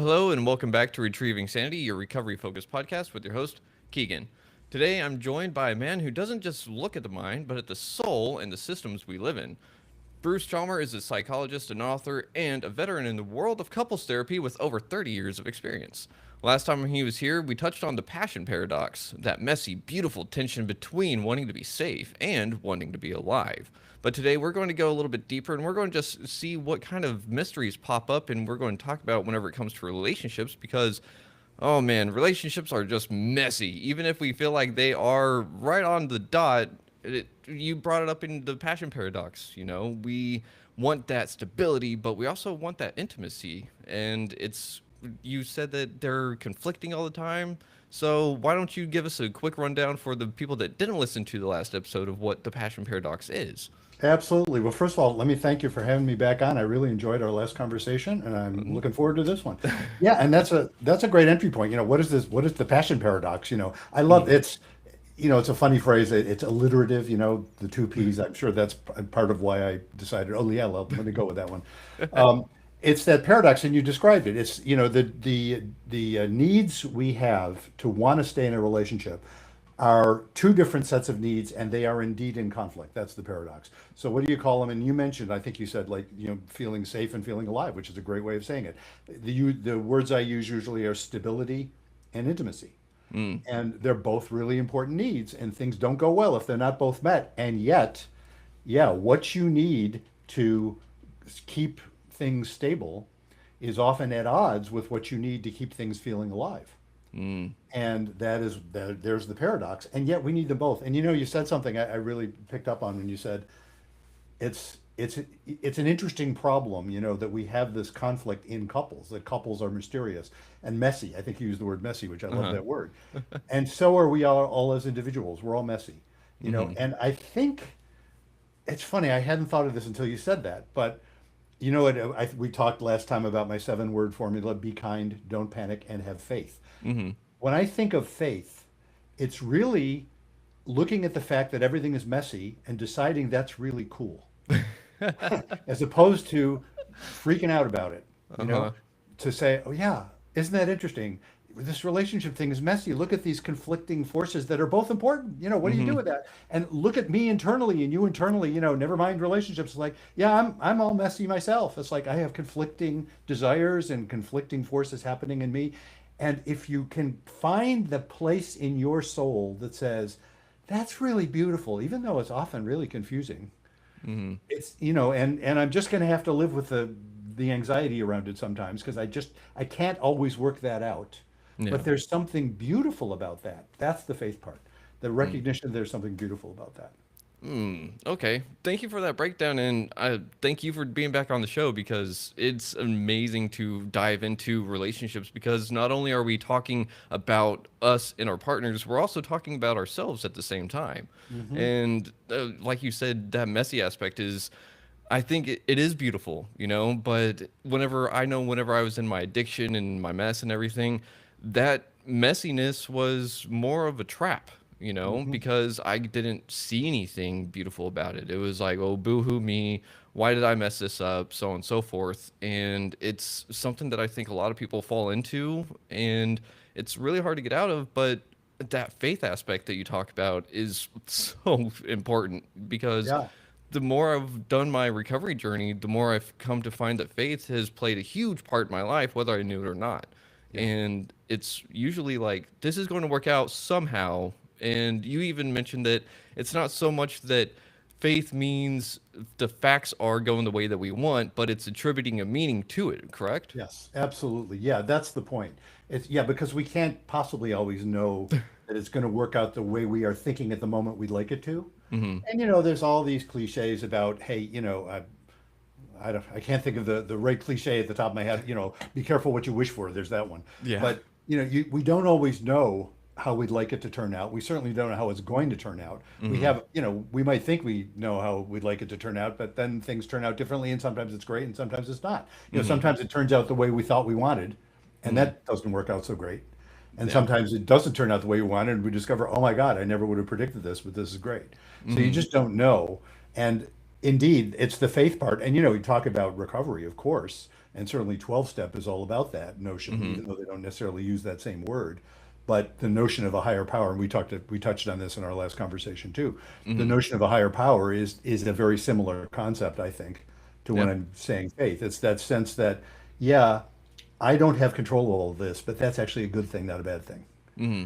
hello, and welcome back to Retrieving Sanity, your recovery focused podcast with your host, Keegan. Today, I'm joined by a man who doesn't just look at the mind, but at the soul and the systems we live in. Bruce Chalmer is a psychologist, an author, and a veteran in the world of couples therapy with over 30 years of experience. Last time he was here, we touched on the passion paradox, that messy, beautiful tension between wanting to be safe and wanting to be alive. But today we're going to go a little bit deeper and we're going to just see what kind of mysteries pop up and we're going to talk about whenever it comes to relationships because oh man, relationships are just messy. Even if we feel like they are right on the dot, you brought it up in the passion paradox. We want that stability, but we also want that intimacy. And you said that they're conflicting all the time. So why don't you give us a quick rundown for the people that didn't listen to the last episode of what the passion paradox is? Absolutely. Well, first of all, let me thank you for having me back on. I really enjoyed our last conversation, and I'm looking forward to this one. Yeah, and that's a great entry point. What is this? What is the passion paradox? I love it's it's a funny phrase. It's alliterative. The two P's. I'm sure that's part of why I decided. Oh yeah, well, let me go with that one. It's that paradox, and you described it. It's the needs we have to want to stay in a relationship are two different sets of needs, and they are indeed in conflict. That's the paradox. So what do you call them? And you mentioned, I think you said, like, feeling safe and feeling alive, which is a great way of saying it. The words I use usually are stability and intimacy. Mm. And they're both really important needs, and things don't go well if they're not both met. And yet, yeah, what you need to keep things stable is often at odds with what you need to keep things feeling alive. Mm. And there's the paradox. And yet we need them both. And you said something I really picked up on when you said it's an interesting problem, that we have this conflict in couples, that couples are mysterious and messy. I think you used the word messy, which I love Uh-huh. that word. And so are we all as individuals. We're all messy, Mm-hmm. and I think it's funny. I hadn't thought of this until you said that, but we talked last time about my 7-word formula: be kind, don't panic, and have faith. Mm-hmm. When I think of faith, it's really looking at the fact that everything is messy and deciding that's really cool, as opposed to freaking out about it, Uh-huh. to say, oh, yeah, isn't that interesting? This relationship thing is messy. Look at these conflicting forces that are both important. What do you do Mm-hmm. with that? And look at me internally and you internally, never mind relationships. It's like, yeah, I'm all messy myself. It's like I have conflicting desires and conflicting forces happening in me. And if you can find the place in your soul that says, that's really beautiful, even though it's often really confusing, Mm-hmm. it's, and I'm just going to have to live with the anxiety around it sometimes because I can't always work that out. Yeah. But there's something beautiful about that. That's the faith part. The Mm. recognition there's something beautiful about that. Okay. Thank you for that breakdown, and thank you for being back on the show because it's amazing to dive into relationships because not only are we talking about us and our partners, we're also talking about ourselves at the same time. Hmm. And like you said, that messy aspect is, I think it is beautiful, but whenever I was in my addiction and my mess and everything, that messiness was more of a trap, Hmm. because I didn't see anything beautiful about it. It was like, oh, boo-hoo me. Why did I mess this up? So on and so forth. And it's something that I think a lot of people fall into, and it's really hard to get out of. But that faith aspect that you talk about is so important because Yeah. the more I've done my recovery journey, the more I've come to find that faith has played a huge part in my life, whether I knew it or not. Yeah. And it's usually like, this is going to work out somehow. And you even mentioned that it's not so much that faith means the facts are going the way that we want, but it's attributing a meaning to it, correct? Yes, absolutely. Yeah, that's the point. It's yeah, because we can't possibly always know that it's going to work out the way we are thinking at the moment we'd like it to. Mm-hmm. And there's all these cliches about, hey, I can't think of the right cliche at the top of my head. Be careful what you wish for. There's that one. Yeah. But we don't always know how we'd like it to turn out. We certainly don't know how it's going to turn out. We Mm-hmm. have, we might think we know how we'd like it to turn out, but then things turn out differently, and sometimes it's great, and sometimes it's not. Mm-hmm. Sometimes it turns out the way we thought we wanted, and Mm-hmm. that doesn't work out so great. And Yeah. sometimes it doesn't turn out the way we wanted, and we discover, oh my God, I never would have predicted this, but this is great. So you Mm-hmm. just don't know. And Indeed, it's the faith part. And, we talk about recovery, of course, and certainly 12 step is all about that notion, Mm-hmm. even though they don't necessarily use that same word. But the notion of a higher power, and we touched on this in our last conversation too. The Mm-hmm. notion of a higher power is a very similar concept, I think, to when Yeah. I'm saying faith. It's that sense that, yeah, I don't have control of all of this, but that's actually a good thing, not a bad thing. Mm-hmm.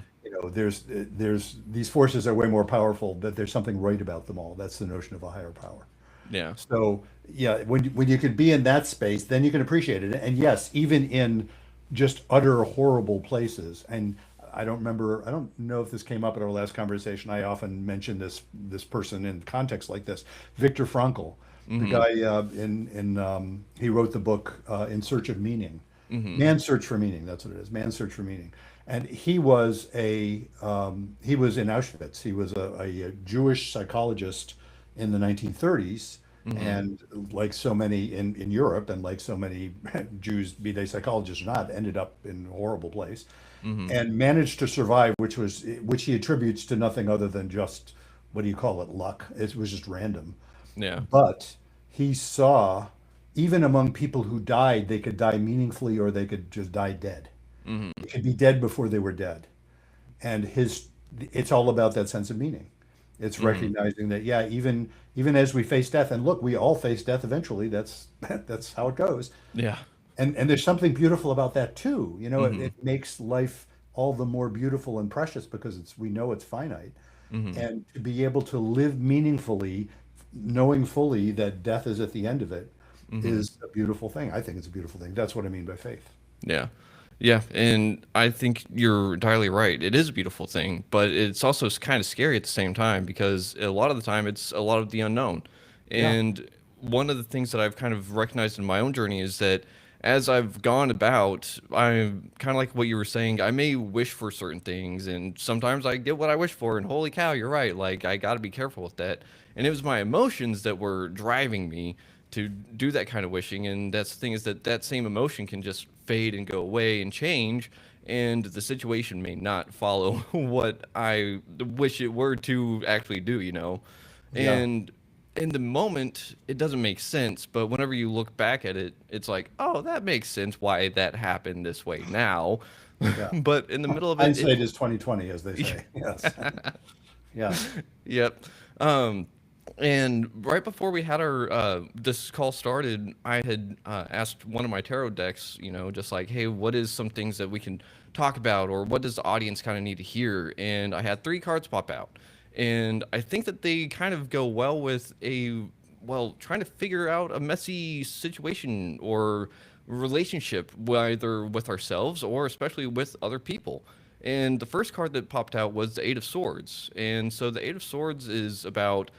There's these forces are way more powerful, but there's something right about them all. That's the notion of a higher power. Yeah. So yeah, when you can be in that space, then you can appreciate it. And yes, even in just utter horrible places. And I don't know if this came up at our last conversation. I often mention this person in context like this, Viktor Frankl, the Mm-hmm. guy he wrote the book In Search of Meaning, Mm-hmm. Man's Search for Meaning. That's what it is, Man's Search for Meaning. And he was in Auschwitz. He was a Jewish psychologist in the 1930s, Mm-hmm. and like so many in Europe, and like so many Jews, be they psychologists or not, ended up in a horrible place, Mm-hmm. and managed to survive, which he attributes to nothing other than just, what do you call it, luck. It was just random. Yeah. But he saw, even among people who died, they could die meaningfully or they could just die dead. Mm-hmm. They could be dead before they were dead. And it's all about that sense of meaning. It's Mm-hmm. recognizing that, yeah, even as we face death, and look, we all face death eventually. That's how it goes. Yeah. And there's something beautiful about that too. Mm-hmm. It makes life all the more beautiful and precious because we know it's finite. Mm-hmm. And to be able to live meaningfully, knowing fully that death is at the end of it, Mm-hmm. is a beautiful thing. I think it's a beautiful thing. That's what I mean by faith. Yeah. Yeah, and I think you're entirely right. It is a beautiful thing, but it's also kind of scary at the same time because a lot of the time it's a lot of the unknown. Yeah. And one of the things that I've kind of recognized in my own journey is that as I've gone about, I'm kind of like what you were saying, I may wish for certain things, and sometimes I get what I wish for, and holy cow, you're right. Like, I got to be careful with that. And it was my emotions that were driving me to do that kind of wishing. And that's the thing, is that that same emotion can just fade and go away and change, and the situation may not follow what I wish it were to actually do, Yeah. And in the moment, it doesn't make sense, but whenever you look back at it, it's like, oh, that makes sense why that happened this way now. Yeah. But in the middle of it, Hindsight is 2020, as they say. Yes. Yeah. yep. Um, and right before we had our this call started, I had asked one of my tarot decks, just like, hey, what is some things that we can talk about, or what does the audience kind of need to hear? And I had three cards pop out, and I think that they kind of go well with trying to figure out a messy situation or relationship, either with ourselves or especially with other people. And the first card that popped out was the Eight of Swords. And so the Eight of Swords is about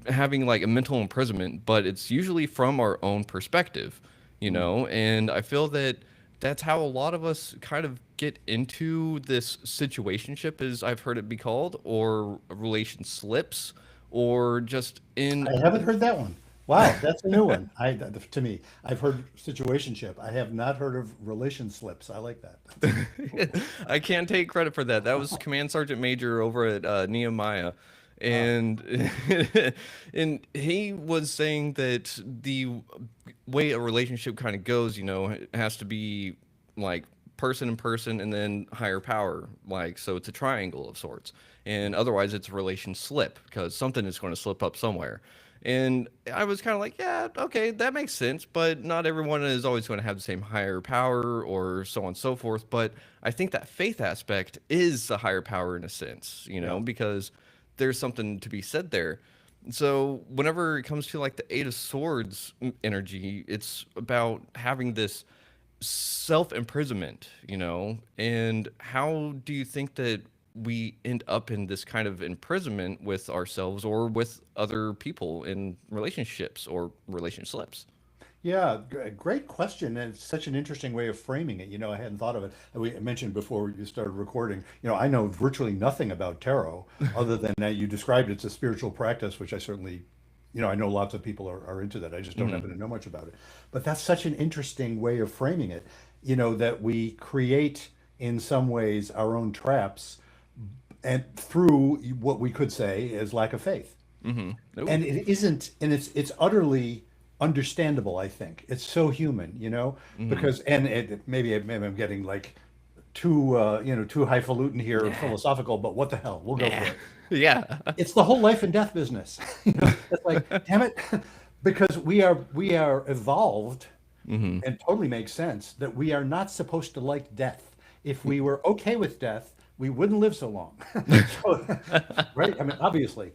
having like a mental imprisonment, but it's usually from our own perspective, Mm. And I feel that that's how a lot of us kind of get into this situationship, as I've heard it be called, or relation slips, or just in. I haven't heard that one. Wow, that's a new one. To me, I've heard situationship. I have not heard of relation slips. I like that. I can't take credit for that. That was Command Sergeant Major over at Nehemiah, Ah, and and he was saying that the way a relationship kind of goes, it has to be like person and person, and then higher power, like, so it's a triangle of sorts, and otherwise it's a relation slip because something is going to slip up somewhere. And I was kind of like, yeah, okay, that makes sense, but not everyone is always going to have the same higher power or so on and so forth. But I think that faith aspect is the higher power in a sense, yeah. because there's something to be said there. So whenever it comes to like the Eight of Swords energy, it's about having this self imprisonment, and how do you think that we end up in this kind of imprisonment with ourselves or with other people in relationships or relationships? Yeah, great question. And it's such an interesting way of framing it. I hadn't thought of it. We mentioned before you started recording, I know virtually nothing about tarot other than that you described it's a spiritual practice, which I certainly, I know lots of people are into that. I just don't Hmm. happen to know much about it. But that's such an interesting way of framing it, that we create in some ways our own traps and through what we could say is lack of faith. Mm-hmm. Ooh. And it isn't, and it's utterly understandable, I think. It's so human, Mm-hmm. because, and maybe I'm getting like too highfalutin here and Yeah. philosophical, but what the hell? We'll go Yeah. for it. Yeah. It's the whole life and death business. It's like, damn it, because we are evolved, Mm-hmm. and totally makes sense that we are not supposed to like death. If we were okay with death, we wouldn't live so long. So, right? I mean, obviously.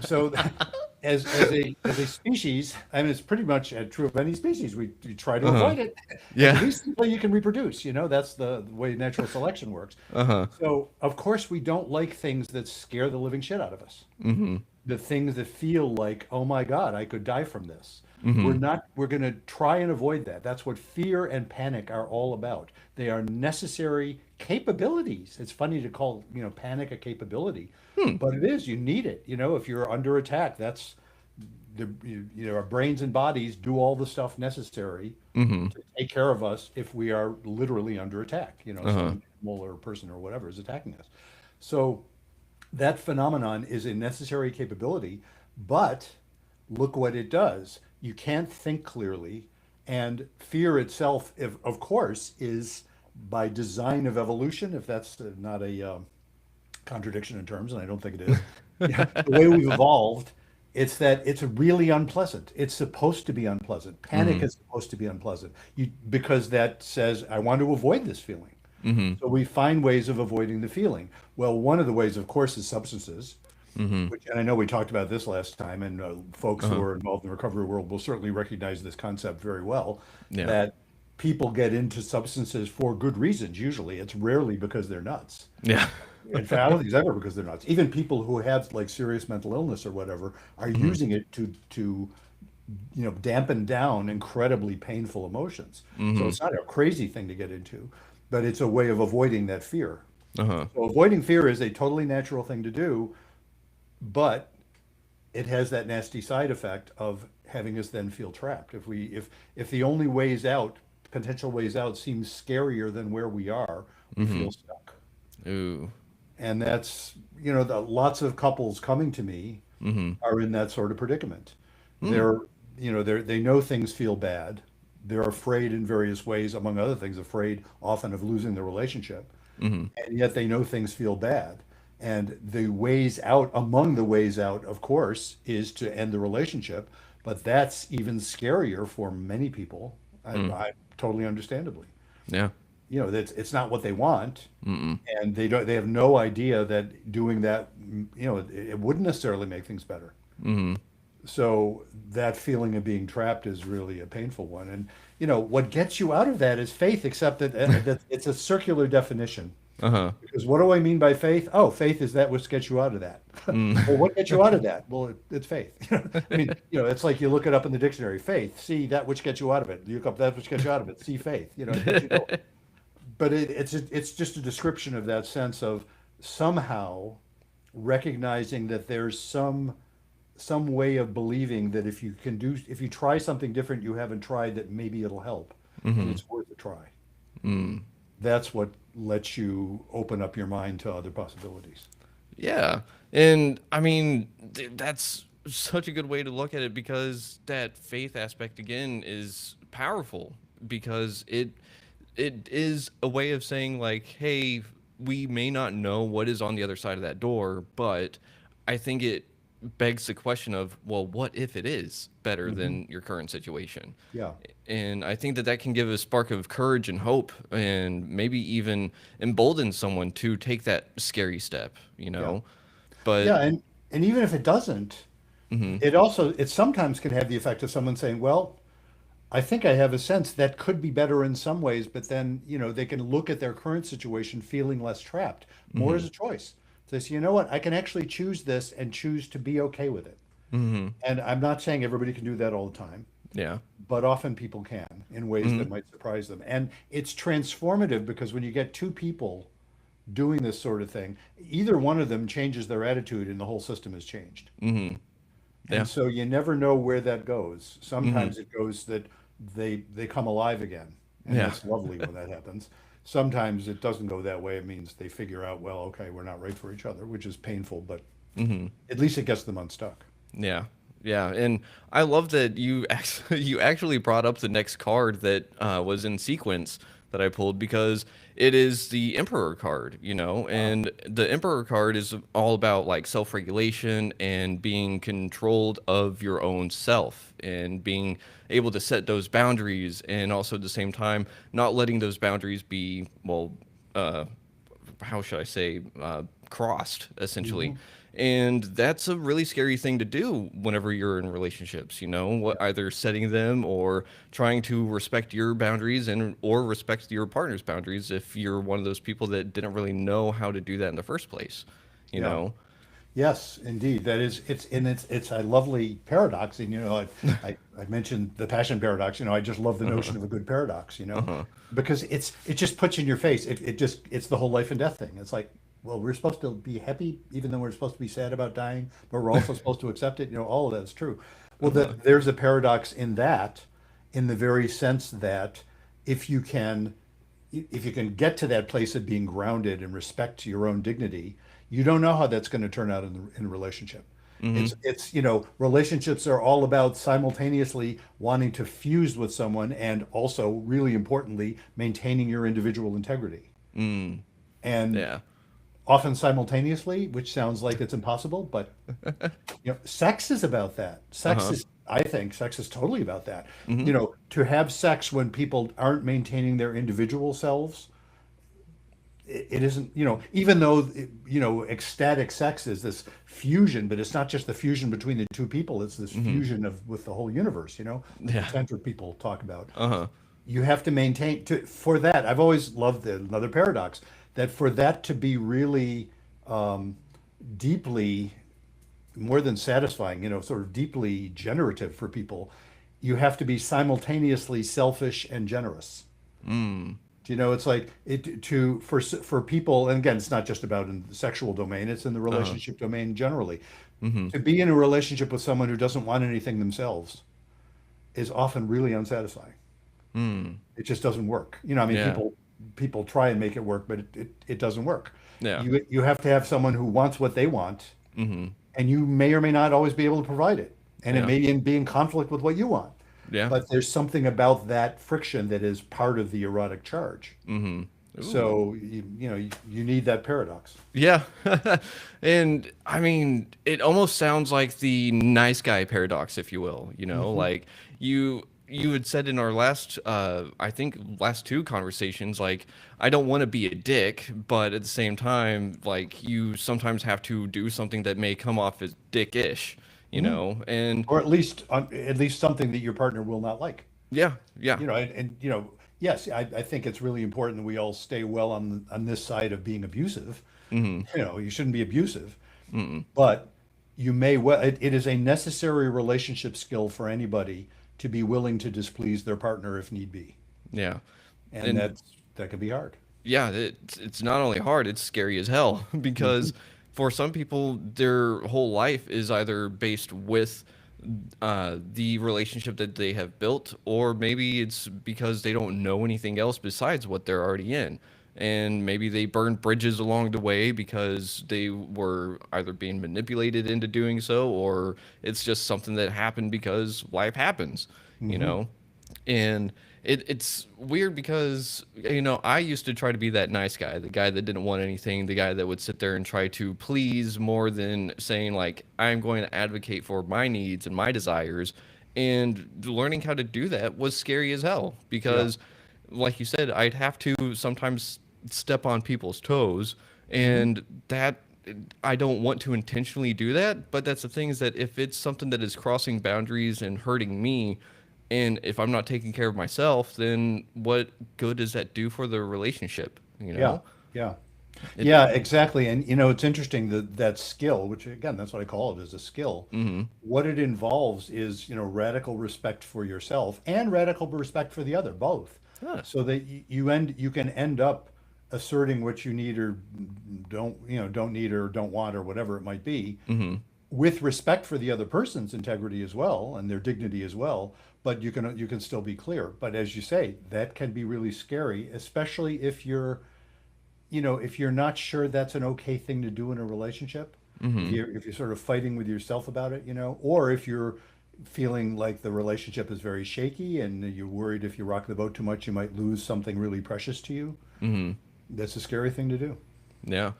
So, as a species, I mean, it's pretty much true of any species. We try to Uh-huh. avoid it at Yeah. least until you can reproduce. That's the way natural selection works. Uh-huh. So, of course, we don't like things that scare the living shit out of us, Mm-hmm. the things that feel like, oh my God, I could die from this. Mm-hmm. We're going to try and avoid that. That's what fear and panic are all about. They are necessary capabilities. It's funny to call, panic a capability, Hmm. but it is. You need it. If you're under attack, that's our brains and bodies do all the stuff necessary Mm-hmm. to take care of us if we are literally under attack, Uh-huh. some animal or person or whatever is attacking us. So that phenomenon is a necessary capability, but look what it does. You can't think clearly, and fear itself, of course, is by design of evolution, if that's not a contradiction in terms, and I don't think it is. Yeah, the way we've evolved, it's that it's really unpleasant. It's supposed to be unpleasant. Panic Mm-hmm. is supposed to be unpleasant. Because that says, I want to avoid this feeling. Mm-hmm. So we find ways of avoiding the feeling. Well, one of the ways, of course, is substances, Mm-hmm. and I know we talked about this last time, and folks who Uh-huh. are involved in the recovery world will certainly recognize this concept very well, Yeah. that people get into substances for good reasons. Usually, it's rarely because they're nuts. Yeah. In fact, I don't think it's ever because they're nuts. Even people who have like serious mental illness or whatever are Mm-hmm. using it to dampen down incredibly painful emotions. So Mm-hmm. it's not a crazy thing to get into, but it's a way of avoiding that fear. Uh-huh. So avoiding fear is a totally natural thing to do, but it has that nasty side effect of having us then feel trapped. If the only ways out, potential ways out, seems scarier than where we are, we Mm-hmm. feel stuck. Ooh. And that's, lots of couples coming to me Mm-hmm. are in that sort of predicament. Mm. They know things feel bad. They're afraid in various ways, among other things, afraid often of losing the relationship. Mm-hmm. And yet they know things feel bad. And the ways out, among the ways out, of course, is to end the relationship. But that's even scarier for many people, Mm. I totally understandably. Yeah. That's it's not what they want, Mm-mm. and they have no idea that doing that, it wouldn't necessarily make things better. Mm-hmm. So that feeling of being trapped is really a painful one. And what gets you out of that is faith, except that it's a circular definition. Uh-huh. Because what do I mean by faith? Oh, faith is that which gets you out of that. Mm. Well, what gets you out of that? Well, it's faith. I mean, it's like you look it up in the dictionary. Faith, see that which gets you out of it. You look up that which gets you out of it. See faith. It gets you going. But it's just a description of that sense of somehow recognizing that there's some way of believing that if you try something different you haven't tried, that maybe it'll help, and Mm-hmm. it's worth a try. Mm. That's what lets you open up your mind to other possibilities. Yeah. And I mean, that's such a good way to look at it because that faith aspect again is powerful because it is a way of saying like, hey, we may not know what is on the other side of that door, but I think it begs the question of, well, what if it is better Hmm. than your current situation? Yeah. And I think that that can give a spark of courage and hope and maybe even embolden someone to take that scary step, you Yeah. know? But Yeah. And even if it doesn't, mhm, it sometimes can have the effect of someone saying, well, I think I have a sense that could be better in some ways, but then, they can look at their current situation feeling less trapped. More as mhm, a choice. They say, you know what, I can actually choose this and choose to be okay with it. mhm, And I'm not saying everybody can do that all the time, yeah, but often people can in ways mhm, that might surprise them. And it's transformative because when you get two people doing this sort of thing, either one of them changes their attitude and the whole system has changed. mhm, And yeah, so you never know where that goes. mhm, Sometimes it goes that they come alive again, and yeah, that's lovely when that happens. Sometimes it doesn't go that way. It means they figure out, well, okay, we're not right for each other, which is painful, but mhm, at least it gets them unstuck. Yeah. Yeah, and I love that you actually you actually brought up the next card that was in sequence that I pulled because it is the Emperor card, you know, Uh, and the Emperor card is all about like self-regulation and being controlled of your own self and being able to set those boundaries and also at the same time not letting those boundaries be uh, how should I say, crossed essentially. mhm. And that's a really scary thing to do whenever you're in relationships, you know, Yeah. either setting them or trying to respect your boundaries and or respect your partner's boundaries if you're one of those people that didn't really know how to do that in the first place, you Yeah. know. Yes, indeed. That is, it's a lovely paradox. And, I mentioned the passion paradox. I just love the Uh-huh. notion of a good paradox, Uh-huh. because it just puts in your face. It's the whole life and death thing. It's like, well, we're supposed to be happy, even though we're supposed to be sad about dying, but we're also supposed to accept it. All of that's true. Well, Uh-huh. there's a paradox in that, in the very sense that if you can if you can get to that place of being grounded and respect to your own dignity, you don't know how that's going to turn out in a relationship. Mm-hmm. Relationships are all about simultaneously wanting to fuse with someone and also, really importantly, maintaining your individual integrity. Mm. And Yeah. often simultaneously, which sounds like it's impossible, but sex is about that. Uh-huh. I think sex is totally about that. Mm-hmm. To have sex when people aren't maintaining their individual selves, it isn't, even though, ecstatic sex is this fusion, but it's not just the fusion between the two people, it's this Mm-hmm. fusion with the whole universe, that the Yeah. tantric people talk about. Uh-huh. You have to maintain for that. I've always loved another paradox that for that to be really deeply more than satisfying, sort of deeply generative for people, you have to be simultaneously selfish and generous. Mm. It's like it to for people, and again, it's not just about in the sexual domain, it's in the Uh-huh. relationship domain generally. Mm-hmm. To be in a relationship with someone who doesn't want anything themselves is often really unsatisfying. Mm. It just doesn't work. I mean, Yeah. people try and make it work, but it doesn't work. Yeah. You have to have someone who wants what they want, Mm-hmm. and you may or may not always be able to provide it. And it Yeah. may be in conflict with what you want. Yeah. But there's something about that friction that is part of the erotic charge. Mm-hmm. Ooh. So you need that paradox. Yeah. And I mean, it almost sounds like the nice guy paradox, if you will, you know, Hmm. like you had said in our last I think last two conversations like I don't want to be a dick, but at the same time like you sometimes have to do something that may come off as dickish, you Hmm. know. And Or at least something that your partner will not like. yeah, yeah. And yes, I think it's really important that we all stay well on this side of being abusive. Mhm. You shouldn't be abusive, Mm. but you may well. It is a necessary relationship skill for anybody to be willing to displease their partner if need be, Yeah. and And that can be hard. yeah, it's not only hard, it's scary as hell Mhm. because for some people, their whole life is either based with the relationship that they have built, or maybe it's because they don't know anything else besides what they're already in. And maybe they burned bridges along the way because they were either being manipulated into doing so, or it's just something that happened because life happens, you Hmm. know? And it's weird because you know I used to try to be that nice guy, the guy that didn't want anything, the guy that would sit there and try to please more than saying like I'm going to advocate for my needs and my desires. And learning how to do that was scary as hell Yeah. because, like you said, I'd have to sometimes step on people's toes, Hmm. and that I don't want to intentionally do that, but that's the thing is that if it's something that is crossing boundaries and hurting me, and if I'm not taking care of myself, then what good does that do for the relationship? You Yeah. know? Yeah. It. Yeah, exactly. And it's interesting that skill, which again, that's what I call it, is a skill. Mm-hmm. What it involves is, radical respect for yourself and radical respect for the other, both. Huh. So that you can end up asserting what you need or don't need or don't want or whatever it might be, Mm-hmm. with respect for the other person's integrity as well and their dignity as well. But you can still be clear. But as you say, that can be really scary, especially if you're not sure that's an okay thing to do in a relationship. Mm-hmm. If you're sort of fighting with yourself about it, or if you're feeling like the relationship is very shaky and you're worried if you rock the boat too much, you might lose something really precious to you. Mm-hmm. That's a scary thing to do. Yeah.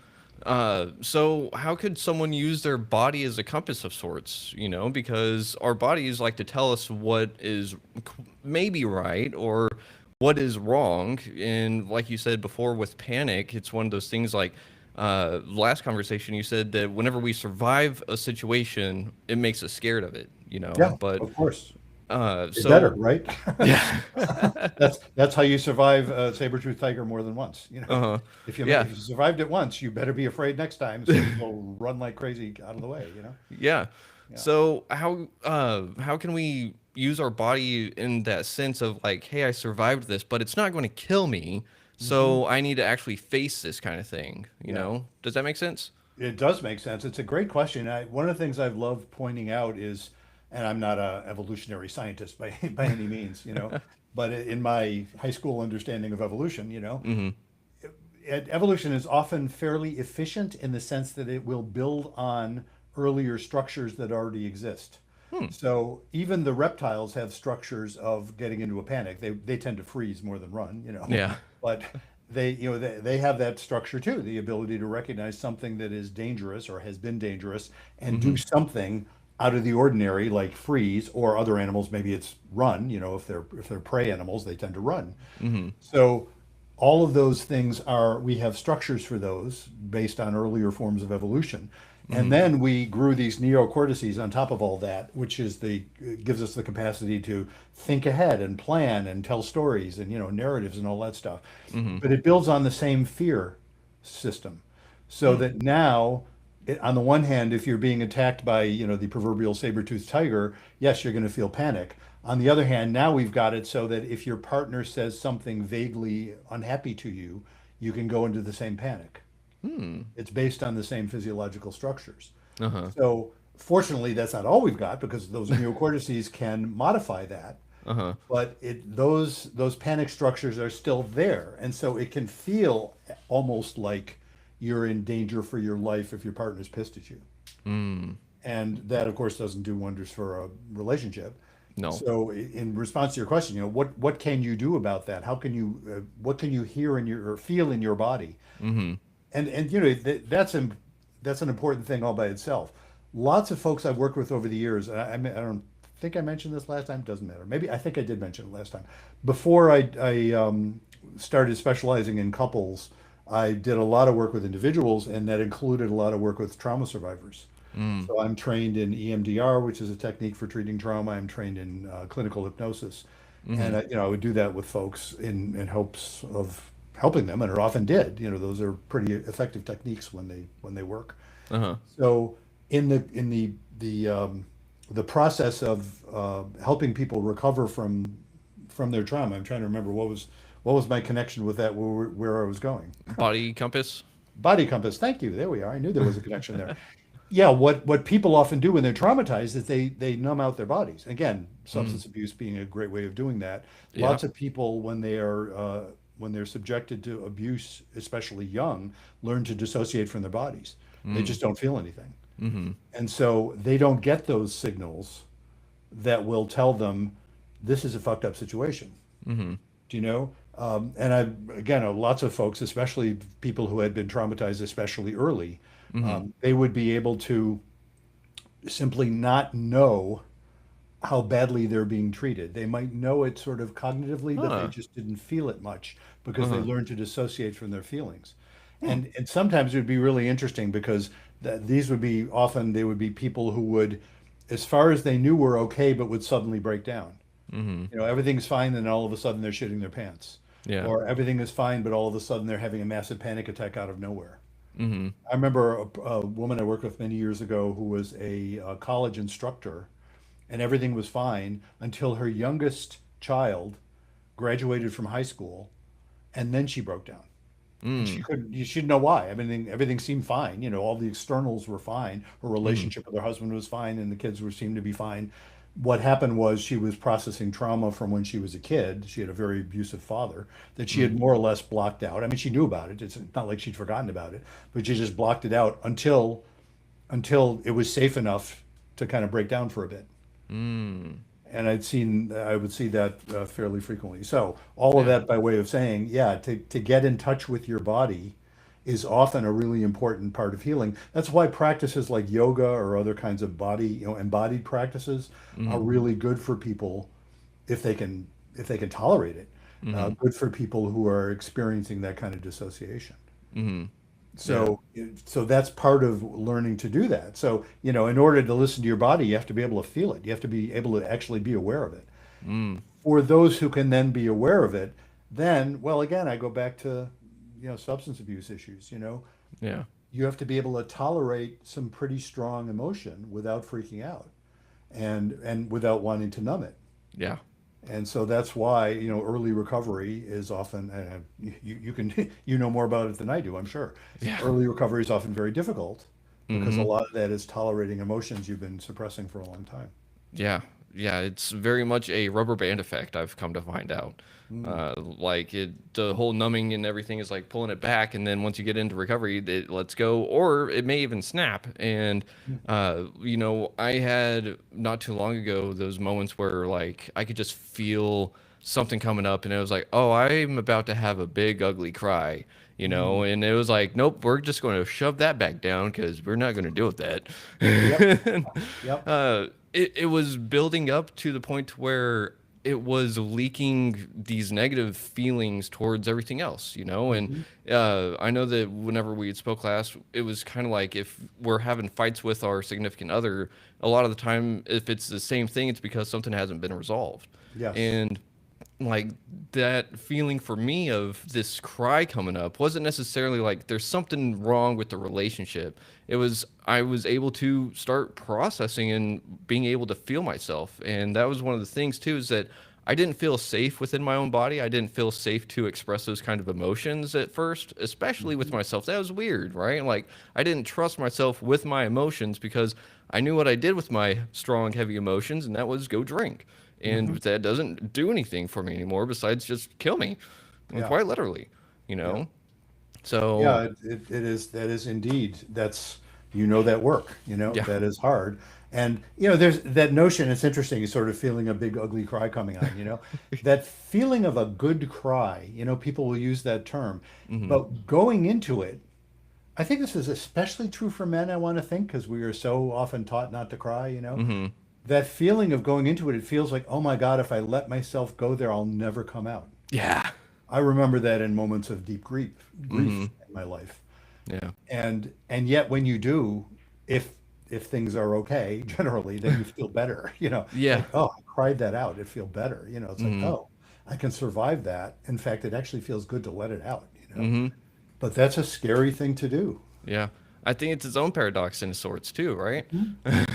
So how could someone use their body as a compass of sorts? Because our bodies like to tell us what is maybe right or what is wrong. And like you said before with panic, it's one of those things like last conversation you said that whenever we survive a situation, it makes us scared of it, Yeah, But of course. It better, so right? yeah. That's how you survive a saber-toothed tiger more than once. Uh-huh. If Yeah. you survived it once, you better be afraid next time, so you'll run like crazy out of the way. Yeah. Yeah. So how can we use our body in that sense of like, hey, I survived this, but it's not going to kill me, Hmm. so I need to actually face this kind of thing, Yeah. Does that make sense? It does make sense. It's a great question. One of the things I've loved pointing out is, and I'm not a evolutionary scientist by by any means, but in my high school understanding of evolution, Mm-hmm. evolution is often fairly efficient in the sense that it will build on earlier structures that already exist. Hmm. So even the reptiles have structures of getting into a panic. They tend to freeze more than run, Yeah. but they have that structure too, the ability to recognize something that is dangerous or has been dangerous and Mm-hmm. do something out of the ordinary, like freeze, or other animals, maybe it's run, if they're prey animals, they tend to run. Mm-hmm. So all of those things we have structures for those based on earlier forms of evolution. And Mm-hmm. then we grew these neocortices on top of all that, which gives us the capacity to think ahead and plan and tell stories and, narratives and all that stuff. Mm-hmm. But it builds on the same fear system. So Hmm. that now, on the one hand, if you're being attacked by, the proverbial saber-toothed tiger, yes, you're going to feel panic. On the other hand, now we've got it so that if your partner says something vaguely unhappy to you, you can go into the same panic. Hmm. It's based on the same physiological structures. Uh-huh. So, fortunately, that's not all we've got because those neocortices can modify that. Uh-huh. But those panic structures are still there, and so it can feel almost like you're in danger for your life if your partner's pissed at you. Hmm. And that, of course, doesn't do wonders for a relationship. No. So, in response to your question, what can you do about that? What can you hear in your or feel in your body? Mm-hmm. And that's an important thing all by itself. Lots of folks I've worked with over the years, I don't think I mentioned this last time. Doesn't matter. Maybe I think I did mention it last time. Before I started specializing in couples, I did a lot of work with individuals, and that included a lot of work with trauma survivors. Mm. So I'm trained in EMDR, which is a technique for treating trauma. I'm trained in clinical hypnosis, Mm-hmm. and I would do that with folks in hopes of helping them, and it often did. Those are pretty effective techniques when they work. Uh-huh. So in the process of helping people recover from their trauma, I'm trying to remember what was my connection with that, where I was going. Body compass. Body compass. Thank you. There we are. I knew there was a connection there. Yeah, what people often do when they're traumatized is they numb out their bodies. Again, Mm. substance abuse being a great way of doing that. Yeah. Lots of people when they're subjected to abuse, especially young, learn to dissociate from their bodies. They Mm. just don't feel anything. Mm-hmm. And so they don't get those signals that will tell them this is a fucked up situation. Mm-hmm. Do you know? And again, lots of folks, especially people who had been traumatized, especially early, Mm-hmm. they would be able to simply not know how badly they're being treated. They might know it sort of cognitively, but they Huh. just didn't feel it much because they Uh-huh. learned to dissociate from their feelings. Hmm. And sometimes it would be really interesting because these would be often they would be people who would, as far as they knew, were okay, but would suddenly break down. Mm-hmm. Everything's fine, and all of a sudden they're shitting their pants. Yeah. Or everything is fine, but all of a sudden they're having a massive panic attack out of nowhere. Mm-hmm. I remember a woman I worked with many years ago who was a college instructor, and everything was fine until her youngest child graduated from high school, and then she broke down. And Mm. she didn't know why. Everything seemed fine. All the externals were fine. Her Mm-hmm. relationship with her husband was fine, and the kids seemed to be fine. What happened was she was processing trauma from when she was a kid. She had a very abusive father that she Mm. had more or less blocked out. She knew about it. It's not like she'd forgotten about it, but she just blocked it out until until it was safe enough to kind of break down for a bit. Mm. And I would see that fairly frequently. So all of Yeah. that by way of saying, yeah, to get in touch with your body is often a really important part of healing. That's why practices like yoga or other kinds of body, embodied practices are Mm-hmm. really good for people if they can tolerate it. Mm-hmm. Good for people who are experiencing that kind of dissociation. Mm-hmm. Yeah. So that's part of learning to do that. So, in order to listen to your body, you have to be able to feel it. You have to be able to actually be aware of it. Mm. For those who can then be aware of it, then, well, again, I go back to, substance abuse issues. Yeah. You have to be able to tolerate some pretty strong emotion without freaking out and without wanting to numb it. Yeah. And so that's why, early recovery is often, you can, you know more about it than I do, I'm sure. Yeah. Early recovery is often very difficult because a Mm-hmm. lot of that is tolerating emotions you've been suppressing for a long time. Yeah, yeah, it's very much a rubber band effect. I've come to find out. Mm. Like the whole numbing and everything is like pulling it back, and then once you get into recovery, it lets go, or it may even snap. And I had not too long ago those moments where like I could just feel something coming up, and it was like, oh, I'm about to have a big ugly cry. Mm. And it was like, nope, we're just going to shove that back down because we're not going to deal with Yep. that. Yep. It was building up to the point where it was leaking these negative feelings towards everything else, and Hmm. I know that whenever we had spoke last, it was kind of like if we're having fights with our significant other, a lot of the time, if it's the same thing, it's because something hasn't been resolved. Yes. And like that feeling for me of this cry coming up wasn't necessarily like there's something wrong with the relationship. It was I was able to start processing and being able to feel myself. And that was one of the things too, is that I didn't feel safe within my own body. I didn't feel safe to express those kind of emotions at first, especially with Hmm. myself. That was weird, right? Like I didn't trust myself with my emotions because I knew what I did with my strong, heavy emotions, and that was go drink. And Hmm. that doesn't do anything for me anymore besides just kill me, and Yeah. quite literally, you Yeah. know? So, Yeah, it is, that is indeed, that work, yeah. that is hard. And, there's that notion, it's interesting, is sort of feeling a big ugly cry coming on, that feeling of a good cry, people will use that term, Hmm. but going into it, I think this is especially true for men, I want to think, because we are so often taught not to cry, Hmm. that feeling of going into it, it feels like, oh my God, if I let myself go there, I'll never come out. Yeah. I remember that in moments of deep grief Hmm. in my life. Yeah. And yet when you do, if things are okay, generally, then you feel better. It's Yeah. like, oh, I cried that out. It feel better. It's like, Hmm. oh, I can survive that. In fact, it actually feels good to let it out. Hmm. But that's a scary thing to do. Yeah. I think it's its own paradox in sorts too, right? Mhm.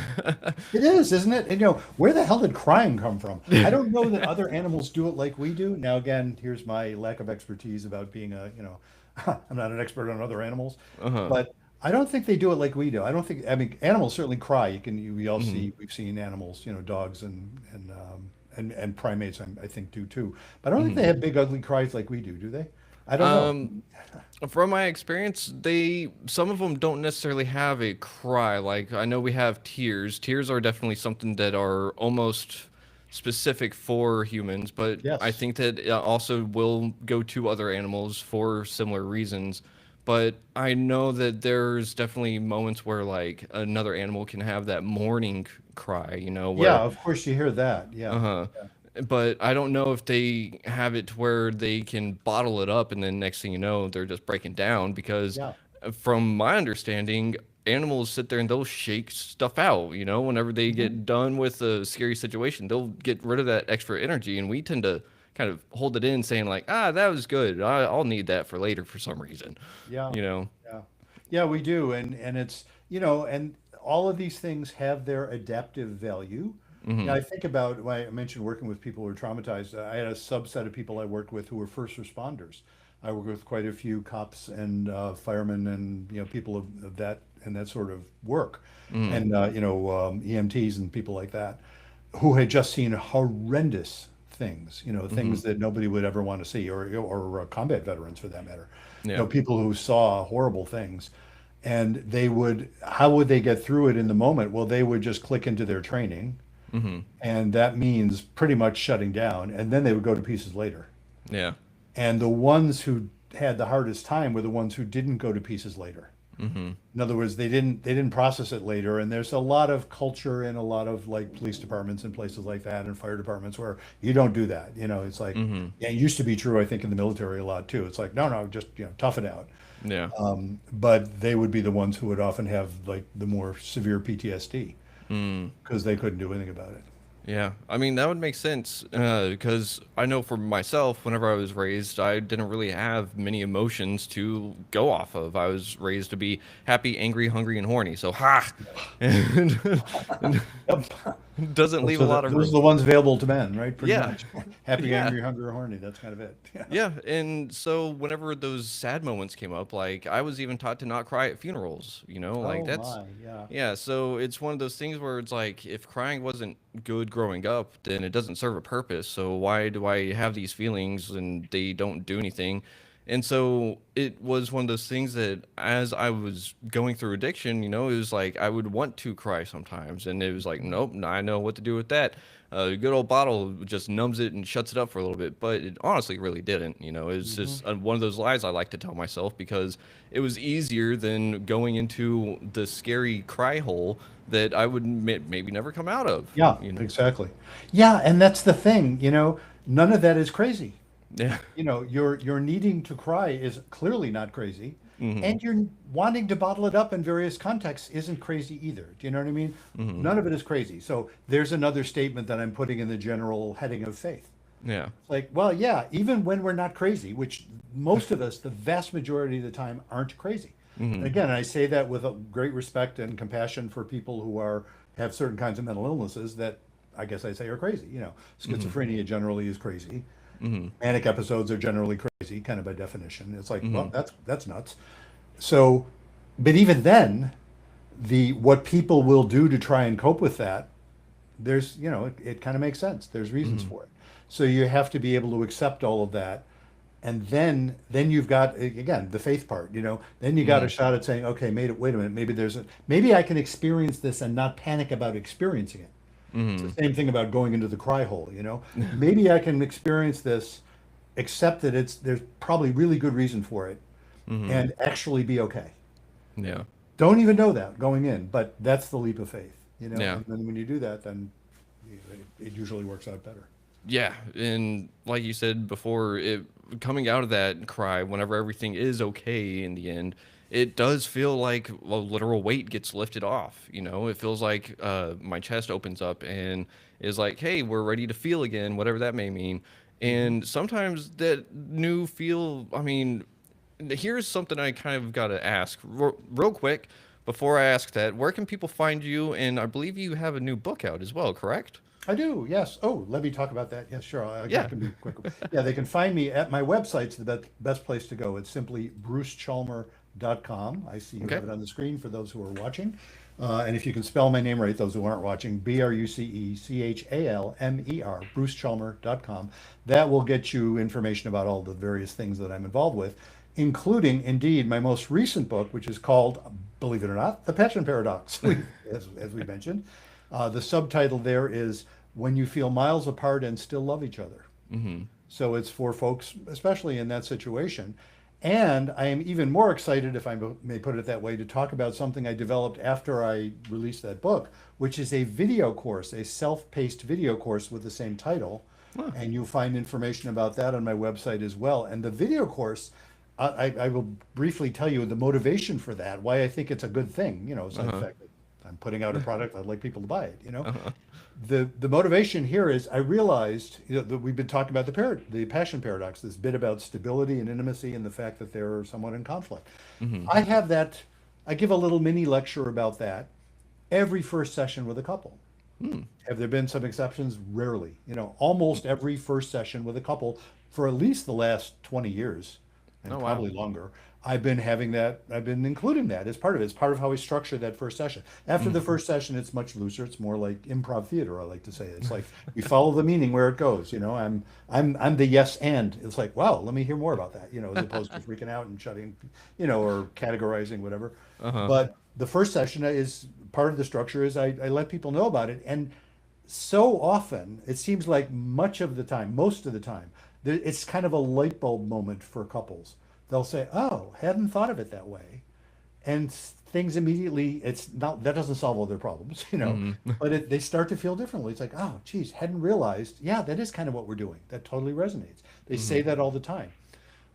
It is, isn't it? And where the hell did crying come from? I don't know that other animals do it like we do. Now, again, here's my lack of expertise about being I'm not an expert on other animals, Uh-huh. but I don't think they do it like we do. I don't think, I mean, animals certainly cry. Hmm. We've seen animals, dogs and primates, I think do too. But I don't think they Hmm. have big ugly cries like we do. Do they? I don't know. Um, from my experience, some of them don't necessarily have a cry. Like I know we have tears. Tears are definitely something that are almost specific for humans, but I Yes. think that it also will go to other animals for similar reasons. But I know that there's definitely moments where like another animal can have that mourning cry, Yeah, where of course you hear that. Yeah. uh-huh. But I don't know if they have it to where they can bottle it up and then next thing you know, they're just breaking down because Yeah. from my understanding, animals sit there and they'll shake stuff out, whenever they Mhm. get done with a scary situation, they'll get rid of that extra energy and we tend to kind of hold it in saying like, "Ah, that was good. I'll need that for later for some reason." Yeah. You know. Yeah. Yeah, we do. And it's, and all of these things have their adaptive value. Mhm. I think about when I mentioned working with people who are traumatized. I had a subset of people I worked with who were first responders. I worked with quite a few cops and firemen and people of that sort of work, Mhm. and EMTs and people like that, who had just seen horrendous things. Mhm. Things that nobody would ever want to see, or combat veterans for that matter. Yeah. People who saw horrible things, And how would they get through it in the moment? Well, they would just click into their training, Mm-hmm. and that means pretty much shutting down, and then they would go to pieces later. Yeah. And the ones who had the hardest time were the ones who didn't go to pieces later. Mm-hmm. In other words, they didn't process it later. And there's a lot of culture in a lot of like police departments and places like that and fire departments where you don't do that. It's like, Mm-hmm. yeah, it used to be true, I think, in the military a lot too. It's like, no, no, just, tough it out. Yeah. But they would be the ones who would often have like the more severe PTSD Mm. because they couldn't do anything about it. Yeah, I mean that would make sense because I know for myself, whenever I was raised, I didn't really have many emotions to go off of. I was raised to be happy, angry, hungry, and horny. So ha, and Yep. doesn't leave a So lot of those are room. the ones available to men, right? Pretty Yeah, much. Happy, yeah. angry, hungry, or horny. That's kind of it. Yeah. Yeah, and so whenever those sad moments came up, like I was even taught to not cry at funerals, like Oh that's my, yeah. yeah, so it's one of those things where it's like if crying wasn't good growing up, then it doesn't serve a purpose. So why do I have these feelings and they don't do anything? And so it was one of those things that as I was going through addiction, it was like I would want to cry sometimes, and it was like, nope, I know what to do with that. A good old bottle just numbs it and shuts it up for a little bit, but it honestly really didn't. It's Hmm. just one of those lies I like to tell myself because it was easier than going into the scary cry hole that I would maybe never come out of. Yeah, You know? exactly. Yeah, and that's the thing, none of that is crazy. Yeah. Your needing to cry is clearly not crazy, Mm-hmm. and your wanting to bottle it up in various contexts isn't crazy either. Do you know what I mean? Mm-hmm. None of it is crazy. So there's another statement that I'm putting in the general heading of faith. Yeah. Like, well, yeah, even when we're not crazy, which most of us, the vast majority of the time, aren't crazy. And Mm-hmm. again, I say that with a great respect and compassion for people who have certain kinds of mental illnesses that I guess I say are crazy. Mm-hmm. Schizophrenia generally is crazy. Mm-hmm. Manic episodes are generally crazy, kind of by definition. It's like, well, Mm-hmm. that's nuts. So, but even then, the what people will do to try and cope with that, it kind of makes sense. There's reasons Mm-hmm. for it. So you have to be able to accept all of that, and then you've got again the faith part. Then you got Mm-hmm. a shot at saying, okay, wait a minute, maybe I can experience this and not panic about experiencing it. It's Mm-hmm. the same thing about going into the cry hole. Maybe I can experience this, accept that there's probably really good reason for it, Mm-hmm. and actually be okay. Yeah. Don't even know that going in, but that's the leap of faith. Yeah. And then when you do that, then it usually works out better. Yeah, and like you said before, it coming out of that cry whenever everything is okay in the end, it does feel like a literal weight gets lifted off. It feels like my chest opens up and is like, hey, we're ready to feel again, whatever that may mean. Mhm. And sometimes that new feel, I mean, here's something I kind of got to ask real quick before I ask that. Where can people find you? And I believe you have a new book out as well, correct? I do, yes. Oh, let me talk about that. Yes, sure. I Yeah. can be quick. Yeah, they can find me at my website's the best place to go. It's simply brucechalmer.com. I see you Okay. have it on the screen for those who are watching. And if you can spell my name right, those who aren't watching, Brucechalmer, brucechalmer.com. That will get you information about all the various things that I'm involved with, including, indeed, my most recent book, which is called, believe it or not, The Passion Paradox, as we mentioned. The subtitle there is When You Feel Miles Apart and Still Love Each Other. Mm-hmm. So it's for folks, especially in that situation. And I am even more excited, if I may put it that way, to talk about something I developed after I released that book, which is a video course, a self-paced video course with the same title. Huh. And you'll find information about that on my website as well. And the video course, I will briefly tell you the motivation for that, why I think it's a good thing, aside from the Uh-huh. fact that I'm putting out a product, I'd like people to buy it. Uh-huh. The motivation here is I realized that we've been talking about the passion paradox, this bit about stability and intimacy and the fact that they're somewhat in conflict. Mm-hmm. I have that, I give a little mini lecture about that every first session with a couple. Hmm. Have there been some exceptions? Rarely. Almost every first session with a couple for at least the last 20 years Oh and wow. probably longer. I've been including that as part of it. It's part of how we structure that first session. After the first session, it's much looser. It's more like improv theater, I like to say. It's like we follow the meaning where it goes. I'm the yes and. It's like, wow, let me hear more about that, as opposed to freaking out and shutting, or categorizing, whatever. Uh-huh. But the first session is part of the structure is I let people know about it. And so often, it seems like much of the time, most of the time, it's kind of a light bulb moment for couples. They'll say, "Oh, hadn't thought of it that way," and things immediately. It's not that doesn't solve all their problems, Mm-hmm. but they start to feel differently. It's like, "Oh, geez, hadn't realized." Yeah, that is kind of what we're doing. That totally resonates. They say Mm-hmm. that all the time.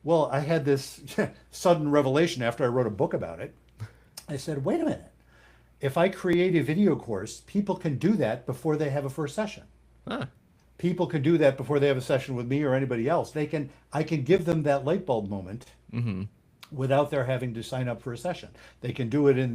Well, I had this sudden revelation after I wrote a book about it. I said, "Wait a minute. If I create a video course, people can do that before they have a first session." Ah. People can do that before they have a session with me or anybody else. I can give them that light bulb moment Mm-hmm. without their having to sign up for a session. They can do it a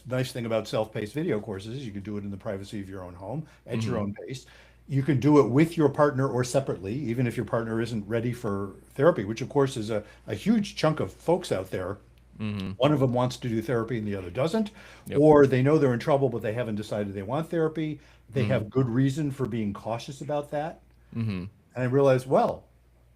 nice thing about self-paced video courses is you can do it in the privacy of your own home at your Mm-hmm. own pace. You can do it with your partner or separately, even if your partner isn't ready for therapy, which of course is a huge chunk of folks out there. Mm-hmm. One of them wants to do therapy and the other doesn't, Yep. or they know they're in trouble, but they haven't decided they want therapy. They Mm-hmm. have good reason for being cautious about that. Mm-hmm. And I realized, well,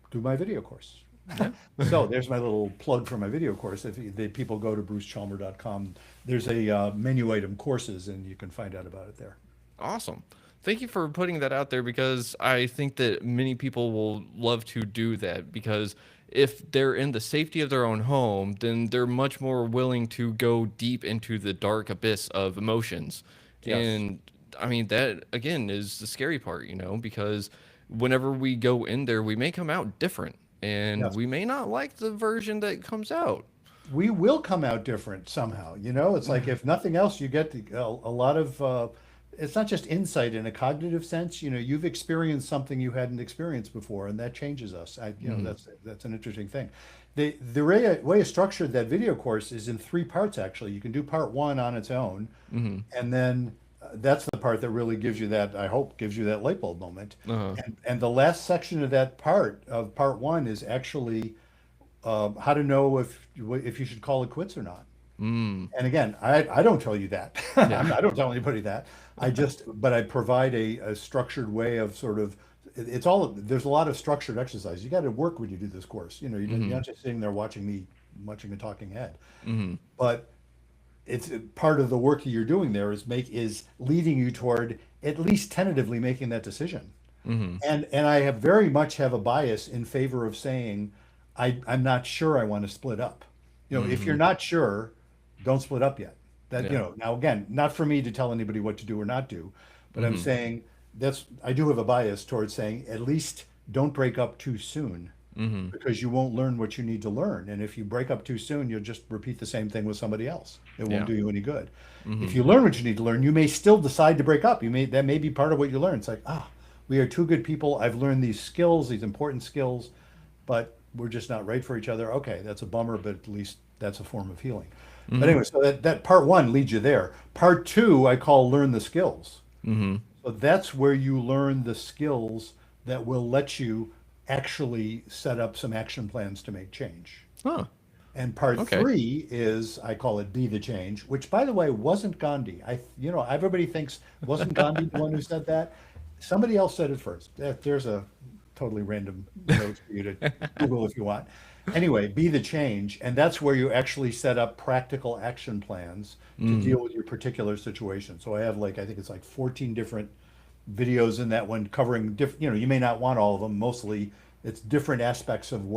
do my video course. Yeah. So there's my little plug for my video course. If the people go to brucechalmer.com, there's a menu item courses, and you can find out about it there. Awesome. Thank you for putting that out there because I think that many people will love to do that because if they're in the safety of their own home, then they're much more willing to go deep into the dark abyss of emotions. Yes. And I mean, that again is the scary part, because whenever we go in there, we may come out different and Yes. we may not like the version that comes out. We will come out different somehow. It's like if nothing else, you get a lot of. It's not just insight in a cognitive sense. You've experienced something you hadn't experienced before, and that changes us. Mm-hmm. That's an interesting thing. The way I structured that video course is in three parts. Actually, you can do part one on its own, Mm-hmm. and then that's the part that really gives you that. I hope gives you that light bulb moment. Uh-huh. And the last section of that part of part one is actually how to know if you should call it quits or not. Mm. And again, I don't tell you that. Yeah. I don't tell anybody that. But I provide a structured way of sort of, there's a lot of structured exercise. You got to work when you do this course. You're Mm-hmm. not just sitting there watching me, watching a talking head. Mm-hmm. But it's part of the work that you're doing there is leading you toward at least tentatively making that decision. Mm-hmm. And I have very much have a bias in favor of saying, I'm not sure I want to split up. If Mm-hmm. you're not sure, don't split up yet. Yeah. Now again, not for me to tell anybody what to do or not do, but I'm Mm-hmm. saying I do have a bias towards saying at least don't break up too soon Mm-hmm. because you won't learn what you need to learn. And if you break up too soon, you'll just repeat the same thing with somebody else. It won't Yeah. do you any good. Mm-hmm. If you learn what you need to learn, you may still decide to break up. That may be part of what you learn. It's like, we are two good people. I've learned these skills, these important skills, but we're just not right for each other. Okay, that's a bummer, but at least that's a form of healing. But Mm-hmm. anyway, so that part one leads you there. Part two, I call learn the skills. Mm-hmm. So that's where you learn the skills that will let you actually set up some action plans to make change. Huh. And part Okay. three is I call it be the change, which by the way wasn't Gandhi. Everybody thinks wasn't Gandhi the one who said that. Somebody else said it first. There's a totally random note for you to Google if you want. Anyway, be the change, and that's where you actually set up practical action plans to Mm. deal with your particular situation. So I have I think it's like 14 different videos in that one covering different, you may not want all of them. Mostly it's different aspects of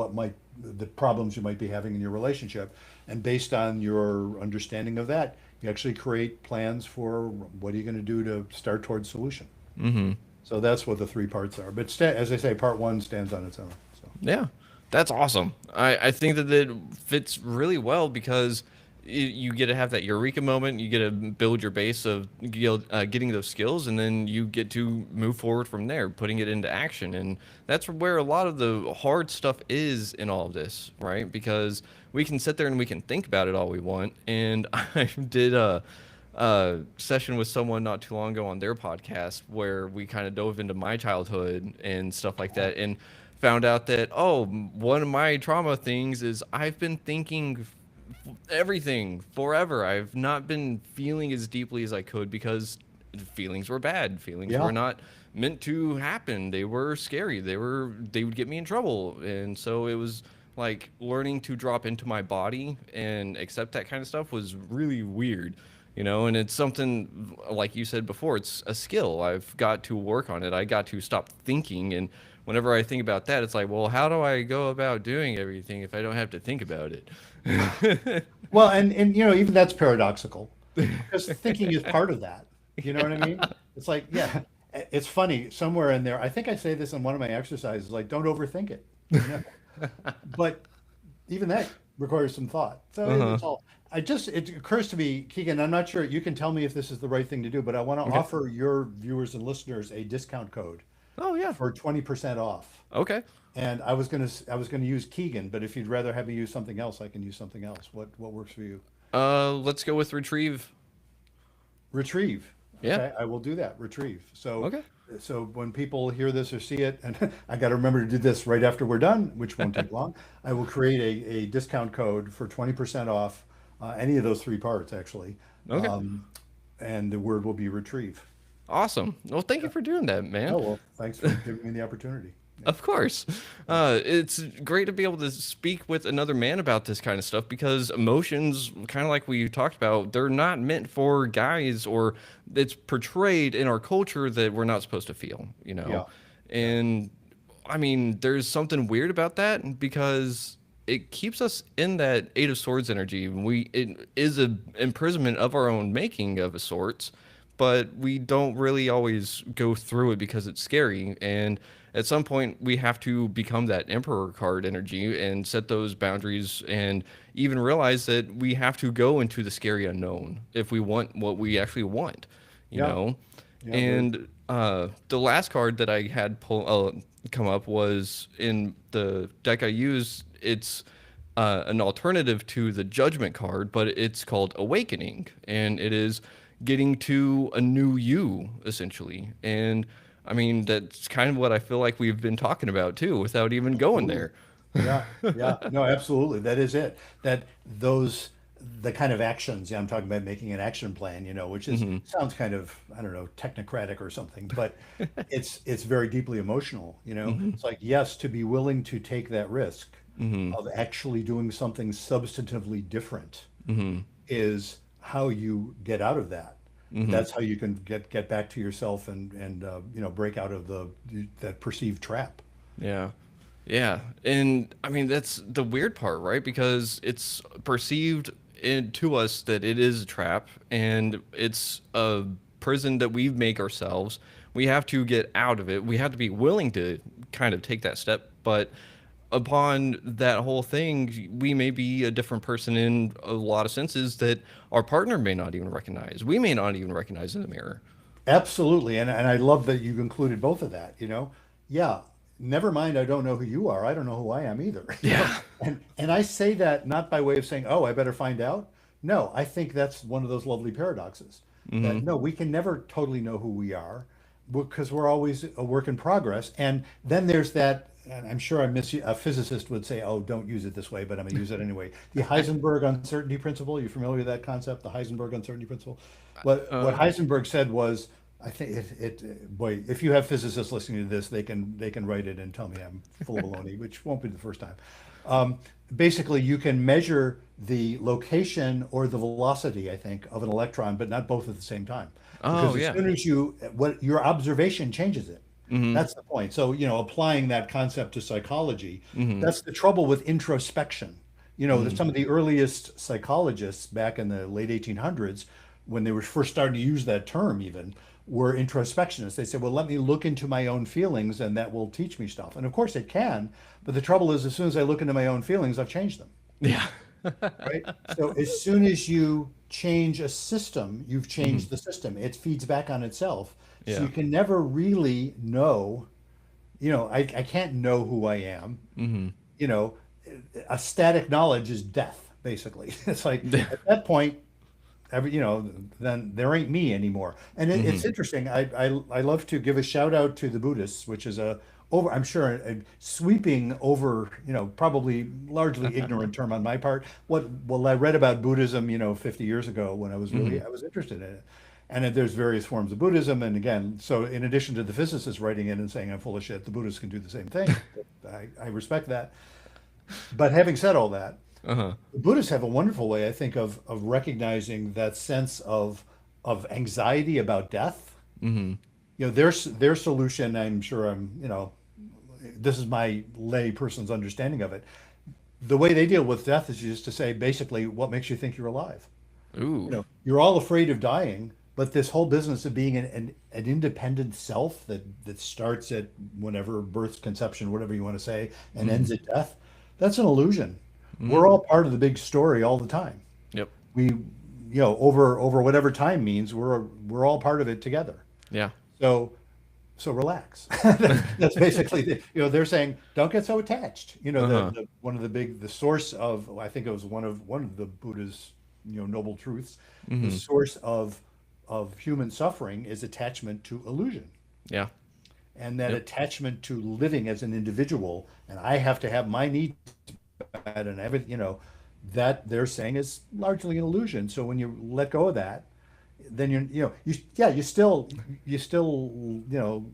the problems you might be having in your relationship. And based on your understanding of that, you actually create plans for what are you going to do to start towards solution. Mm-hmm. So that's what the three parts are. But as I say, part one stands on its own. So Yeah, that's awesome. I think that it fits really well because you get to have that eureka moment. You get to build your base of getting those skills, and then you get to move forward from there, putting it into action. And that's where a lot of the hard stuff is in all of this, right? Because we can sit there and we can think about it all we want. And I did a session with someone not too long ago on their podcast where we kind of dove into my childhood and stuff like that, and found out that, oh, one of my trauma things is I've been thinking everything forever. I've not been feeling as deeply as I could because feelings were bad. Feelings were Yeah. not meant to happen. They were scary. They would get me in trouble. And so it was like learning to drop into my body and accept that kind of stuff was really weird. And it's something like you said before, it's a skill. I've got to work on it. I got to stop thinking, and whenever I think about that, it's like, well, how do I go about doing everything if I don't have to think about it? Well, and even that's paradoxical because thinking is part of that. You know what I mean? It's like, yeah, it's funny somewhere in there. I think I say this in one of my exercises, like, don't overthink it. You know, but even that requires some thought. So Uh-huh. it's all. It occurs to me, Keegan. I'm not sure. You can tell me if this is the right thing to do, but I want to Okay. offer your viewers and listeners a discount code Oh yeah. for 20% off. Okay. And I was gonna use Keegan, but if you'd rather have me use something else, I can use something else. What works for you? Let's go with retrieve. Retrieve. Yeah. Okay, I will do that. Retrieve. So, Okay. so when people hear this or see it, and I got to remember to do this right after we're done, which won't take long. I will create a discount code for 20% off any of those three parts, actually, Okay. and the word will be retrieve. Awesome. Well, thank you for doing that, man. Oh well, thanks for giving me the opportunity. Yeah, Of course. yeah, It's great to be able to speak with another man about this kind of stuff because emotions, kind of like we talked about, they're not meant for guys, or it's portrayed in our culture that we're not supposed to feel, you know? yeah, yeah, And I mean, there's something weird about that because it keeps us in that Eight of Swords energy. It is a imprisonment of our own making of a sorts, but we don't really always go through it because it's scary. And at some point, we have to become that Emperor card energy and set those boundaries, and even realize that we have to go into the scary unknown if we want what we actually want, you yeah, know? yeah. Very. And the last card that I had come up was in the deck I use. It's an alternative to the Judgment card, but it's called Awakening, and it is getting to a new you essentially. And I mean, that's kind of what I feel like we've been talking about too, without even going Absolutely. there. Yeah, yeah. No, absolutely. That is it. That those the kind of actions, yeah, I'm talking about making an action plan, which is Hmm. sounds kind of, I don't know, technocratic or something, but it's very deeply emotional, Hmm. It's like, yes, to be willing to take that risk Hmm. of actually doing something substantively different Hmm. is how you get out of that. Hmm. That's how you can get back to yourself and break out of that perceived trap. Yeah. Yeah. And I mean, that's the weird part, right? Because it's perceived to us that it is a trap and it's a prison that we make ourselves. We have to get out of it. We have to be willing to kind of take that step. But upon that whole thing, we may be a different person in a lot of senses that our partner may not even recognize. We may not even recognize in the mirror. Absolutely. And I love that you included both of that. Yeah, never mind, I don't know who you are. I don't know who I am either. Yeah. And I say that not by way of saying, oh, I better find out. No, I think that's one of those lovely paradoxes that Hmm. no, we can never totally know who we are because we're always a work in progress. And then there's that, and I'm sure a physicist would say, oh, don't use it this way, but I'm going to use it anyway. The Heisenberg uncertainty principle. You familiar with that concept, the Heisenberg uncertainty principle? What Uh, Heisenberg said was, I think boy, if you have physicists listening to this, they can write it and tell me I'm full of baloney, which won't be the first time. Um, Basically, you can measure the location or the velocity, I think, of an electron, but not both at the same time, oh, because as yeah. soon as what your observation changes it. Hmm. That's the point. So, applying that concept to psychology, Hmm. that's the trouble with introspection. Hmm. Some of the earliest psychologists back in the late 1800s, when they were first starting to use that term, even were introspectionists. They said, well, let me look into my own feelings and that will teach me stuff. And of course it can. But the trouble is, as soon as I look into my own feelings, I've changed them. Yeah. Right. So as soon as you change a system, you've Hmm. changed the system. It feeds back on itself. So Yeah. you can never really know, I can't know who I am. Hmm. You know, a static knowledge is death, basically. It's like at that point, then there ain't me anymore. And it's Hmm. interesting. I love to give a shout out to the Buddhists, which is over, I'm sure, sweeping over, probably largely ignorant term on my part. Well, I read about Buddhism, 50 years ago when Hmm. I was interested in it. And then there's various forms of Buddhism. And again, so in addition to the physicists writing in and saying I'm full of shit, the Buddhists can do the same thing. I respect that. But having said all that, Uh-huh. the Buddhists have a wonderful way, I think, of recognizing that sense of anxiety about death. Hmm. Their solution, I'm sure this is my lay person's understanding of it. The way they deal with death is just to say basically what makes you think you're alive. Ooh. You're all afraid of dying, but this whole business of being an independent self that starts at whenever birth, conception, whatever you want to say, and Hmm. ends at death, that's an illusion. Hmm. We're all part of the big story all the time. Yep. Over whatever time means, we're all part of it together. Yeah. So so relax. That's basically they're saying don't get so attached. Uh-huh. One of the source of, I think it was one of the Buddha's noble truths. The Hmm. source of human suffering is attachment to illusion, Yeah. and that Yep. attachment to living as an individual, and I have to have my needs met and everything, that they're saying is largely an illusion. So when you let go of that, then you still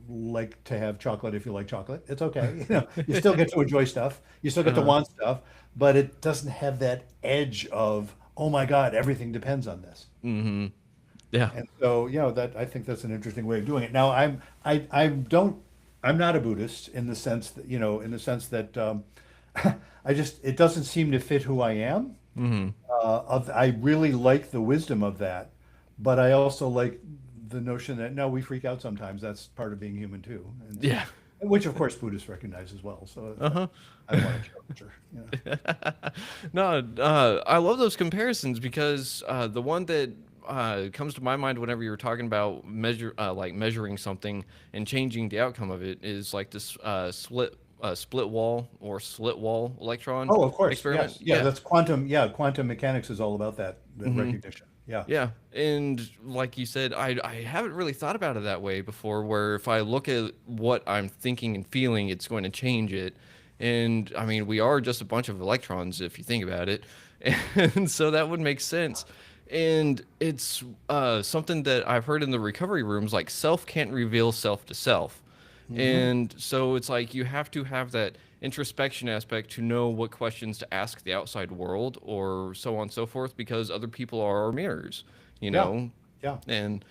like to have chocolate if you like chocolate. It's okay. You still get to enjoy stuff. You still get to Uh-huh. want stuff, but it doesn't have that edge of, oh my God, everything depends on this. Hmm. Yeah. And so, that I think that's an interesting way of doing it. Now, I'm not a Buddhist in the sense that, it doesn't seem to fit who I am. Hmm. I really like the wisdom of that, but I also like the notion that no, we freak out sometimes. That's part of being human too, and Yeah. which of course Buddhists recognize as well. So Uh-huh. I don't want to caricature. No, I love those comparisons because the one that comes to my mind whenever you're talking about like measuring something and changing the outcome of it is like this split wall or slit wall electron Oh, of course, experiment. yes, yeah. Yeah. That's quantum. Yeah, quantum mechanics is all about that Hmm. recognition. Yeah, Yeah, and like you said, I haven't really thought about it that way before. Where if I look at what I'm thinking and feeling, it's going to change it. And I mean, we are just a bunch of electrons if you think about it, and so that would make sense. And it's something that I've heard in the recovery rooms, like self can't reveal self to self. hmm, And so it's like you have to have that introspection aspect to know what questions to ask the outside world or so on and so forth because other people are our mirrors, you yeah, know? yeah. And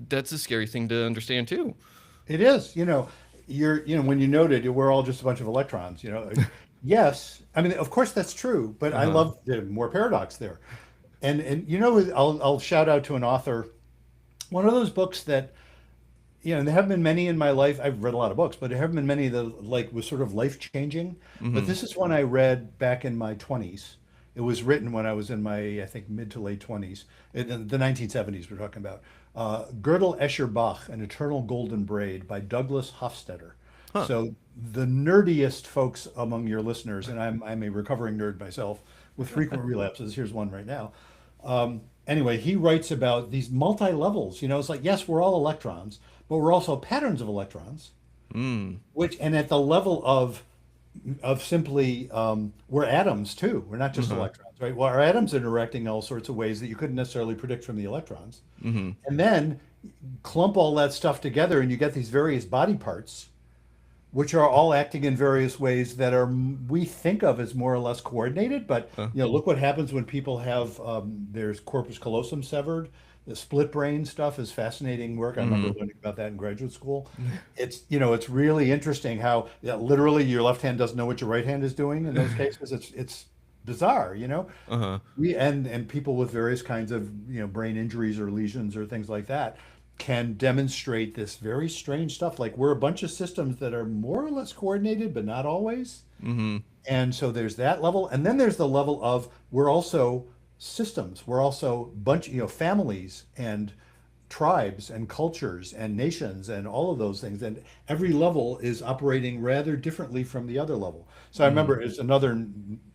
that's a scary thing to understand too. It is. When you noted we're all just a bunch of electrons. Yes, I mean, of course that's true, but I Uh-huh. love the more paradox there. And I'll shout out to an author. One of those books that there haven't been many in my life. I've read a lot of books, but there haven't been many that like was sort of life changing. But Mhm. this is one I read back in my 20s. It was written when I was in my, I think, mid to late 20s, in the 1970s. We're talking about Gödel Escher Bach, An Eternal Golden Braid by Douglas Hofstadter. Huh. So the nerdiest folks among your listeners, and I'm a recovering nerd myself with frequent relapses. Here's one right now. Anyway, he writes about these multi levels. It's like, yes, we're all electrons, but we're also patterns of electrons, Mm. and at the level of simply we're atoms too. We're not just Uh-huh. electrons, right? Well, our atoms are interacting in all sorts of ways that you couldn't necessarily predict from the electrons. Mhm. And then clump all that stuff together, and you get these various body parts which are all acting in various ways that are we think of as more or less coordinated. But Uh. look what happens when people have there's corpus callosum severed. The split brain stuff is fascinating work. I remember Mhm. learning about that in graduate school. It's really interesting how, yeah, literally your left hand doesn't know what your right hand is doing in those cases. It's bizarre. Uh-huh. And people with various kinds of brain injuries or lesions or things like that can demonstrate this very strange stuff. Like we're a bunch of systems that are more or less coordinated, but not always. Mhm. And so there's that level, and then there's the level of we're also systems. We're also bunch, families and tribes and cultures and nations and all of those things. And every level is operating rather differently from the other level. So I Mhm. remember it's another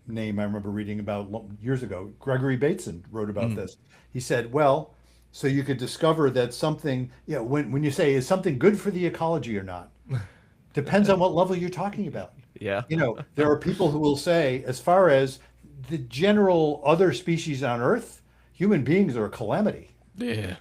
name I remember reading about years ago. Gregory Bateson wrote about Mhm. this. He said, well, so you could discover that something, when you say, is something good for the ecology or not? Depends on what level you're talking about. Yeah. There are people who will say, as far as the general other species on Earth, human beings are a calamity. Yeah.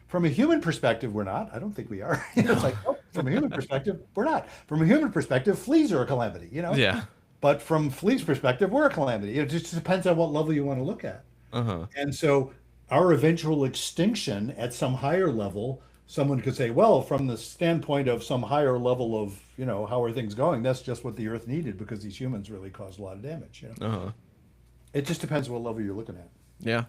From a human perspective, we're not. I don't think we are. It's No. like, nope, from a human perspective, we're not. From a human perspective, fleas are a calamity. Yeah. But from fleas' perspective, we're a calamity. It just depends on what level you want to look at. Uh-huh. And so our eventual extinction at some higher level, someone could say, well, from the standpoint of some higher level of, how are things going? That's just what the Earth needed because these humans really caused a lot of damage. Uh-huh. It just depends what level you're looking at. Yeah.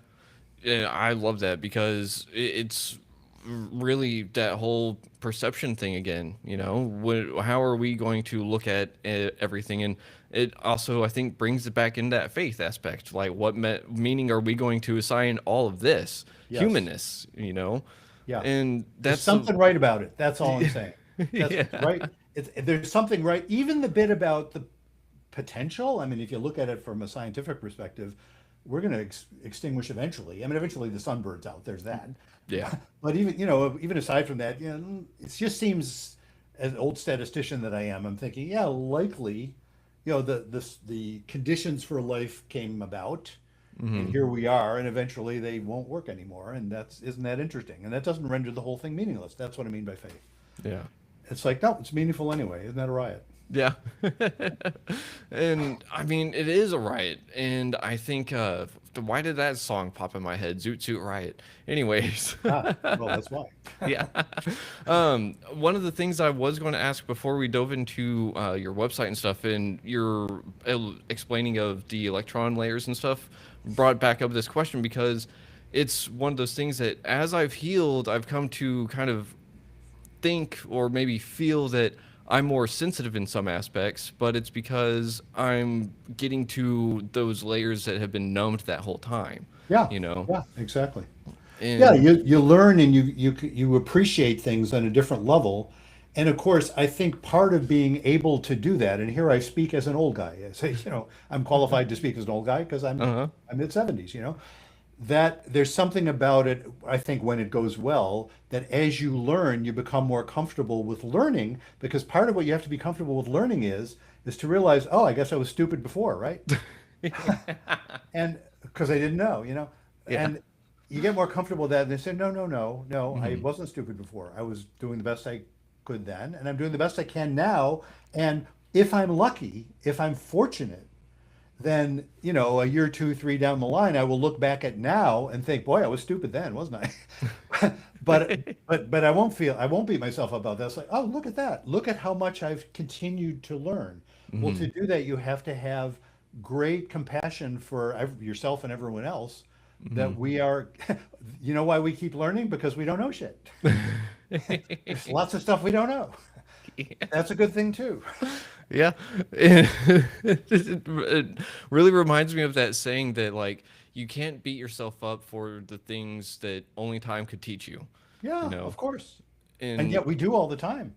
Yeah, I love that because it's really that whole perception thing again. How are we going to look at everything? And it also, I think, brings it back in that faith aspect. Like, what meaning are we going to assign all of this Yes. humanness? Yeah. And There's that's something right about it. That's all I'm saying. That's yeah. right. There's something right. Even the bit about the potential. I mean, if you look at it from a scientific perspective, we're going to extinguish eventually. I mean, eventually the sun burns out. There's that. Yeah. But even aside from that, it just seems, as an old statistician that I am, I'm thinking, yeah, likely, the conditions for life came about, and Hmm. here we are, and eventually they won't work anymore, and isn't that interesting? And that doesn't render the whole thing meaningless. That's what I mean by faith. Yeah. It's like, no, it's meaningful anyway. Isn't that a riot? Yeah. And I mean, it is a riot. And I think, why did that song pop in my head? Zoot Suit Riot. Anyways, Ah, well, that's why. yeah. One of the things I was going to ask before we dove into your website and stuff, and your explaining of the electron layers and stuff, brought back up this question because it's one of those things that as I've healed, I've come to kind of think or maybe feel that I'm more sensitive in some aspects, but it's because I'm getting to those layers that have been numbed that whole time, Yeah, you know? yeah, exactly. Yeah, And you learn and you appreciate things on a different level. And of course, I think part of being able to do that, and here I speak as an old guy. I say, I'm qualified to speak as an old guy because uh-huh. I'm mid 70s, that there's something about it, I think, when it goes well, that as you learn, you become more comfortable with learning, because part of what you have to be comfortable with learning is to realize, oh, I guess I was stupid before, right? And because I didn't know. Yeah. And you get more comfortable with that, and they say, no, no, no, no, I Hmm. wasn't stupid before. I was doing the best I could then, and I'm doing the best I can now. And if I'm lucky, if I'm fortunate, then, a year, two, three down the line, I will look back at now and think, boy, I was stupid then, wasn't I? But I won't beat myself up about that. It's like, oh, look at that. Look at how much I've continued to learn. Well, to Hmm. do that, you have to have great compassion for yourself and everyone else, Hmm. that we are, why we keep learning? Because we don't know shit. There's lots of stuff we don't know. That's a good thing too. Yeah. It really reminds me of that saying that, like, you can't beat yourself up for the things that only time could teach you, you Yeah, know? of course. And And, yet we do all the time.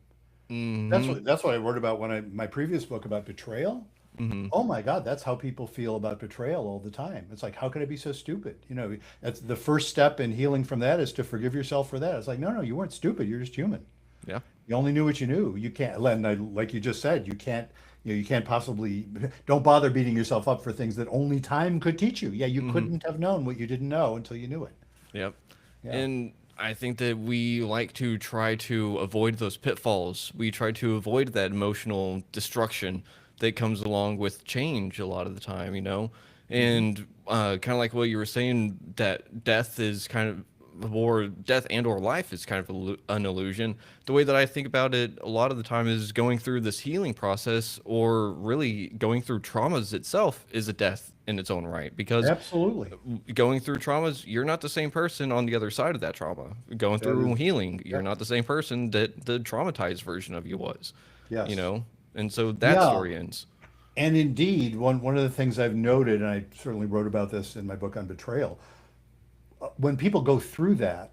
That's hmm. what I wrote about when my previous book about betrayal. Hmm. Oh my God, that's how people feel about betrayal all the time. It's like, how could I be so stupid? That's the first step in healing from that, is to forgive yourself for that. It's like, no, no, you weren't stupid. You're just human. Yeah. You only knew what you knew. You can't, like you just said, you can't possibly, don't bother beating yourself up for things that only time could teach you. Yeah, you Hmm. couldn't have known what you didn't know until you knew it. Yep. Yeah. And I think that we like to try to avoid those pitfalls. We try to avoid that emotional destruction that comes along with change a lot of the time, you know? Hmm. And kind of like what you were saying, that death is kind of, or death and or life is kind of an illusion. The way that I think about it a lot of the time is going through this healing process, or really going through traumas itself, is a death in its own right, because Absolutely. going through traumas, you're not the same person on the other side of that trauma. Going That through is, healing, you're yep. not the same person that the traumatized version of you was, you Yes. know? And so that Yeah. story ends. And indeed, one of the things I've noted, and I certainly wrote about this in my book on betrayal, when people go through that,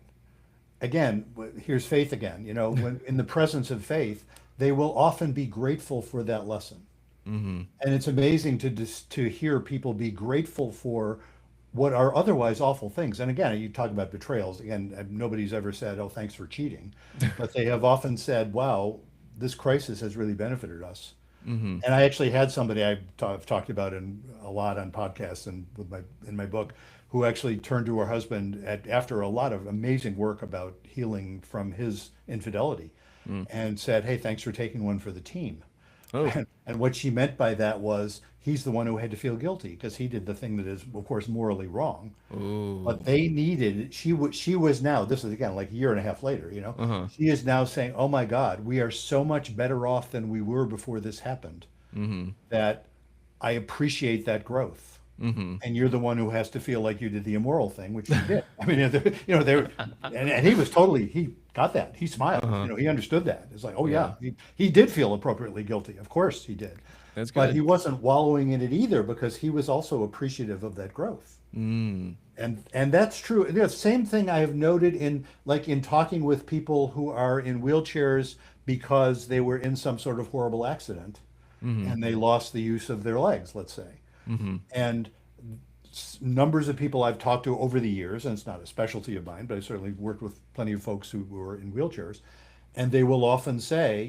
again, here's faith again, when in the presence of faith, they will often be grateful for that lesson. Hmm. And it's amazing to hear people be grateful for what are otherwise awful things. And again, you talk about betrayals. Again, nobody's ever said, "Oh, thanks for cheating," but they have often said, "Wow." this crisis has really benefited us. Mm-hmm. And I actually had somebody I've talked about a lot on podcasts and in my book, who actually turned to her husband after a lot of amazing work about healing from his infidelity, Mm. and said, "Hey, thanks for taking one for the team." Oh. And what she meant by that was he's the one who had to feel guilty because he did the thing that is, of course, morally wrong. But Oh. they needed, she was now, this is again like a year and a half later, Uh-huh. she is now saying, "Oh my God, we are so much better off than we were before this happened, Mm-hmm. that I appreciate that growth." Mm-hmm. And you're the one who has to feel like you did the immoral thing, which you did. I mean, and he was totally, he got that. He smiled, Uh-huh. he understood that. It's like, oh Yeah. yeah, he did feel appropriately guilty. Of course he did. That's But he good. wasn't wallowing in it either, because he was also appreciative of that growth. Mm. And that's true. The same thing I have noted in talking with people who are in wheelchairs because they were in some sort of horrible accident Mm-hmm. and they lost the use of their legs, let's say. Mm-hmm. And numbers of people I've talked to over the years, and it's not a specialty of mine, but I certainly worked with plenty of folks who were in wheelchairs, and they will often say,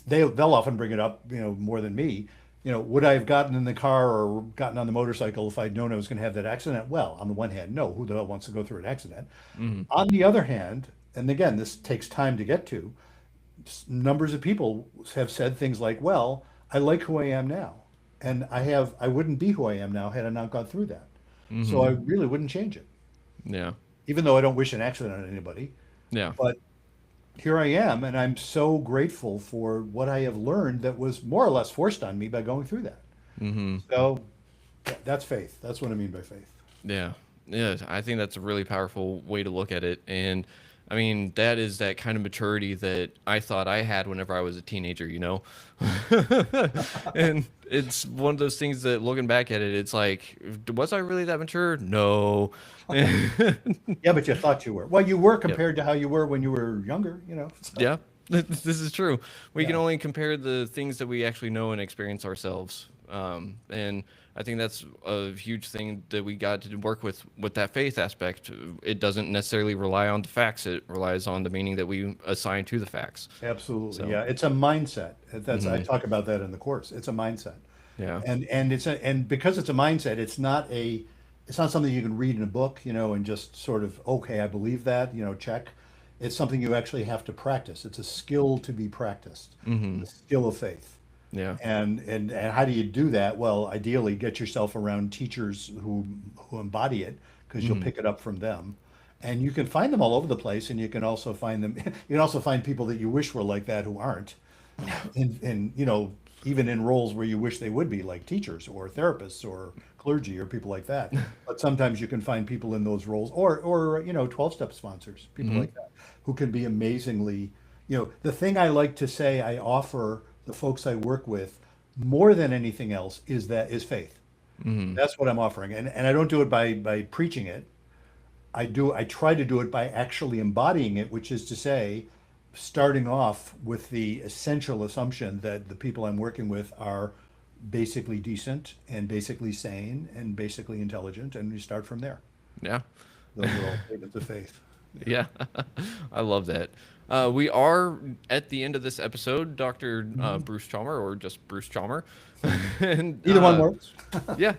they'll often bring it up, more than me. Would I have gotten in the car or gotten on the motorcycle if I'd known I was going to have that accident? Well, on the one hand, no, who the hell wants to go through an accident? Mm-hmm. On the other hand, and again, this takes time to get to, numbers of people have said things like, well, I like who I am now. And I wouldn't be who I am now had I not gone through that. So I Mm-hmm. really wouldn't change it, Yeah. even though I don't wish an accident on anybody. Yeah. But here I am, and I'm so grateful for what I have learned that was more or less forced on me by going through that. Mm-hmm. So that's faith. That's what I mean by faith. Yeah. Yeah. I think that's a really powerful way to look at it. And I mean, that is that kind of maturity that I thought I had whenever I was a teenager, you know? And it's one of those things that looking back at it, it's like, was I really that mature? No. Yeah, but you thought you were. Well, you were Yep. compared to how you were when you were younger, So, Yeah. This is true. We can yeah. only compare the things that we actually know and experience ourselves. And I think that's a huge thing that we got to work with that faith aspect. It doesn't necessarily rely on the facts. It relies on the meaning that we assign to the facts. Absolutely. So, Yeah. It's a mindset. I hmm talk about that in the course. It's a mindset. yeah. And because it's a mindset, it's not something you can read in a book, and just sort of, okay, I believe that, check. It's something you actually have to practice. It's a skill to be practiced, hmm the skill of faith. Yeah. And how do you do that? Well, ideally, get yourself around teachers who embody it, because you'll hmm pick it up from them. And you can find them all over the place, and you can also find them. You can also find people that you wish were like that who aren't, in even in roles where you wish they would be, like teachers or therapists or clergy or people like that. But sometimes you can find people in those roles, or 12-step sponsors, people hmm like that, who can be amazingly. The thing I like to say I offer the folks I work with more than anything else is faith. hmm That's what I'm offering, and I don't do it by preaching it. I try to do it by actually embodying it, which is to say, starting off with the essential assumption that the people I'm working with are basically decent and basically sane and basically intelligent, and we start from there. Yeah. Those are all statements of faith. Yeah. Yeah, I love that. We are at the end of this episode, Dr. Mhm. Bruce Chalmer, or just Bruce Chalmer. And Either one works. yeah,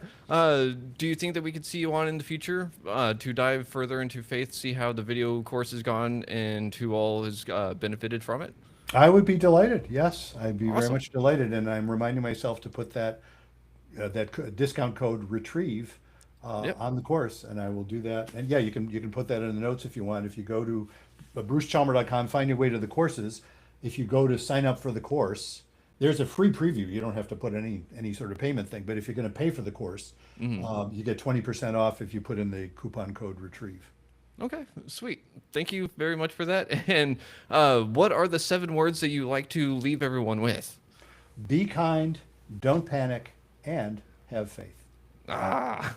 do you think that we could see you on in the future to dive further into faith, see how the video course has gone, and who all has benefited from it? I would be delighted. Yes, I'd be very Awesome. much delighted, and I'm reminding myself to put discount code retrieve Yep. on the course, and I will do that. And yeah, you can put that in the notes if you want. If you go to brucechalmer.com, find your way to the courses. If you go to sign up for the course, there's a free preview. You don't have to put any sort of payment thing. But if you're going to pay for the course, hmm you get 20% off if you put in the coupon code retrieve. Okay, sweet. Thank you very much for that. And what are the 7 words that you like to leave everyone with? Be kind, don't panic, and have faith. Ah.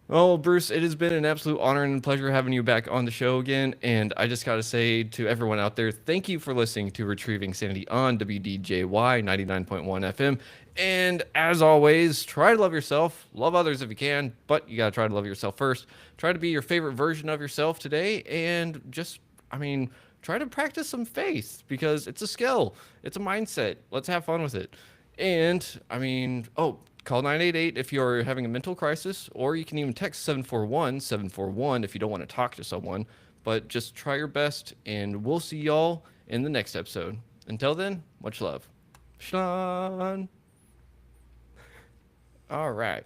Well, Bruce, it has been an absolute honor and pleasure having you back on the show again. And I just got to say to everyone out there, thank you for listening to Retrieving Sanity on WDJY 99.1 FM. And as always, try to love yourself, love others if you can, but you got to try to love yourself first. Try to be your favorite version of yourself today. And just, I mean, try to practice some faith because it's a skill, it's a mindset. Let's have fun with it. And I mean, oh, call 988 if you're having a mental crisis, or you can even text 741 if you don't want to talk to someone. But just try your best, and we'll see y'all in the next episode. Until then, much love. Sean. All right.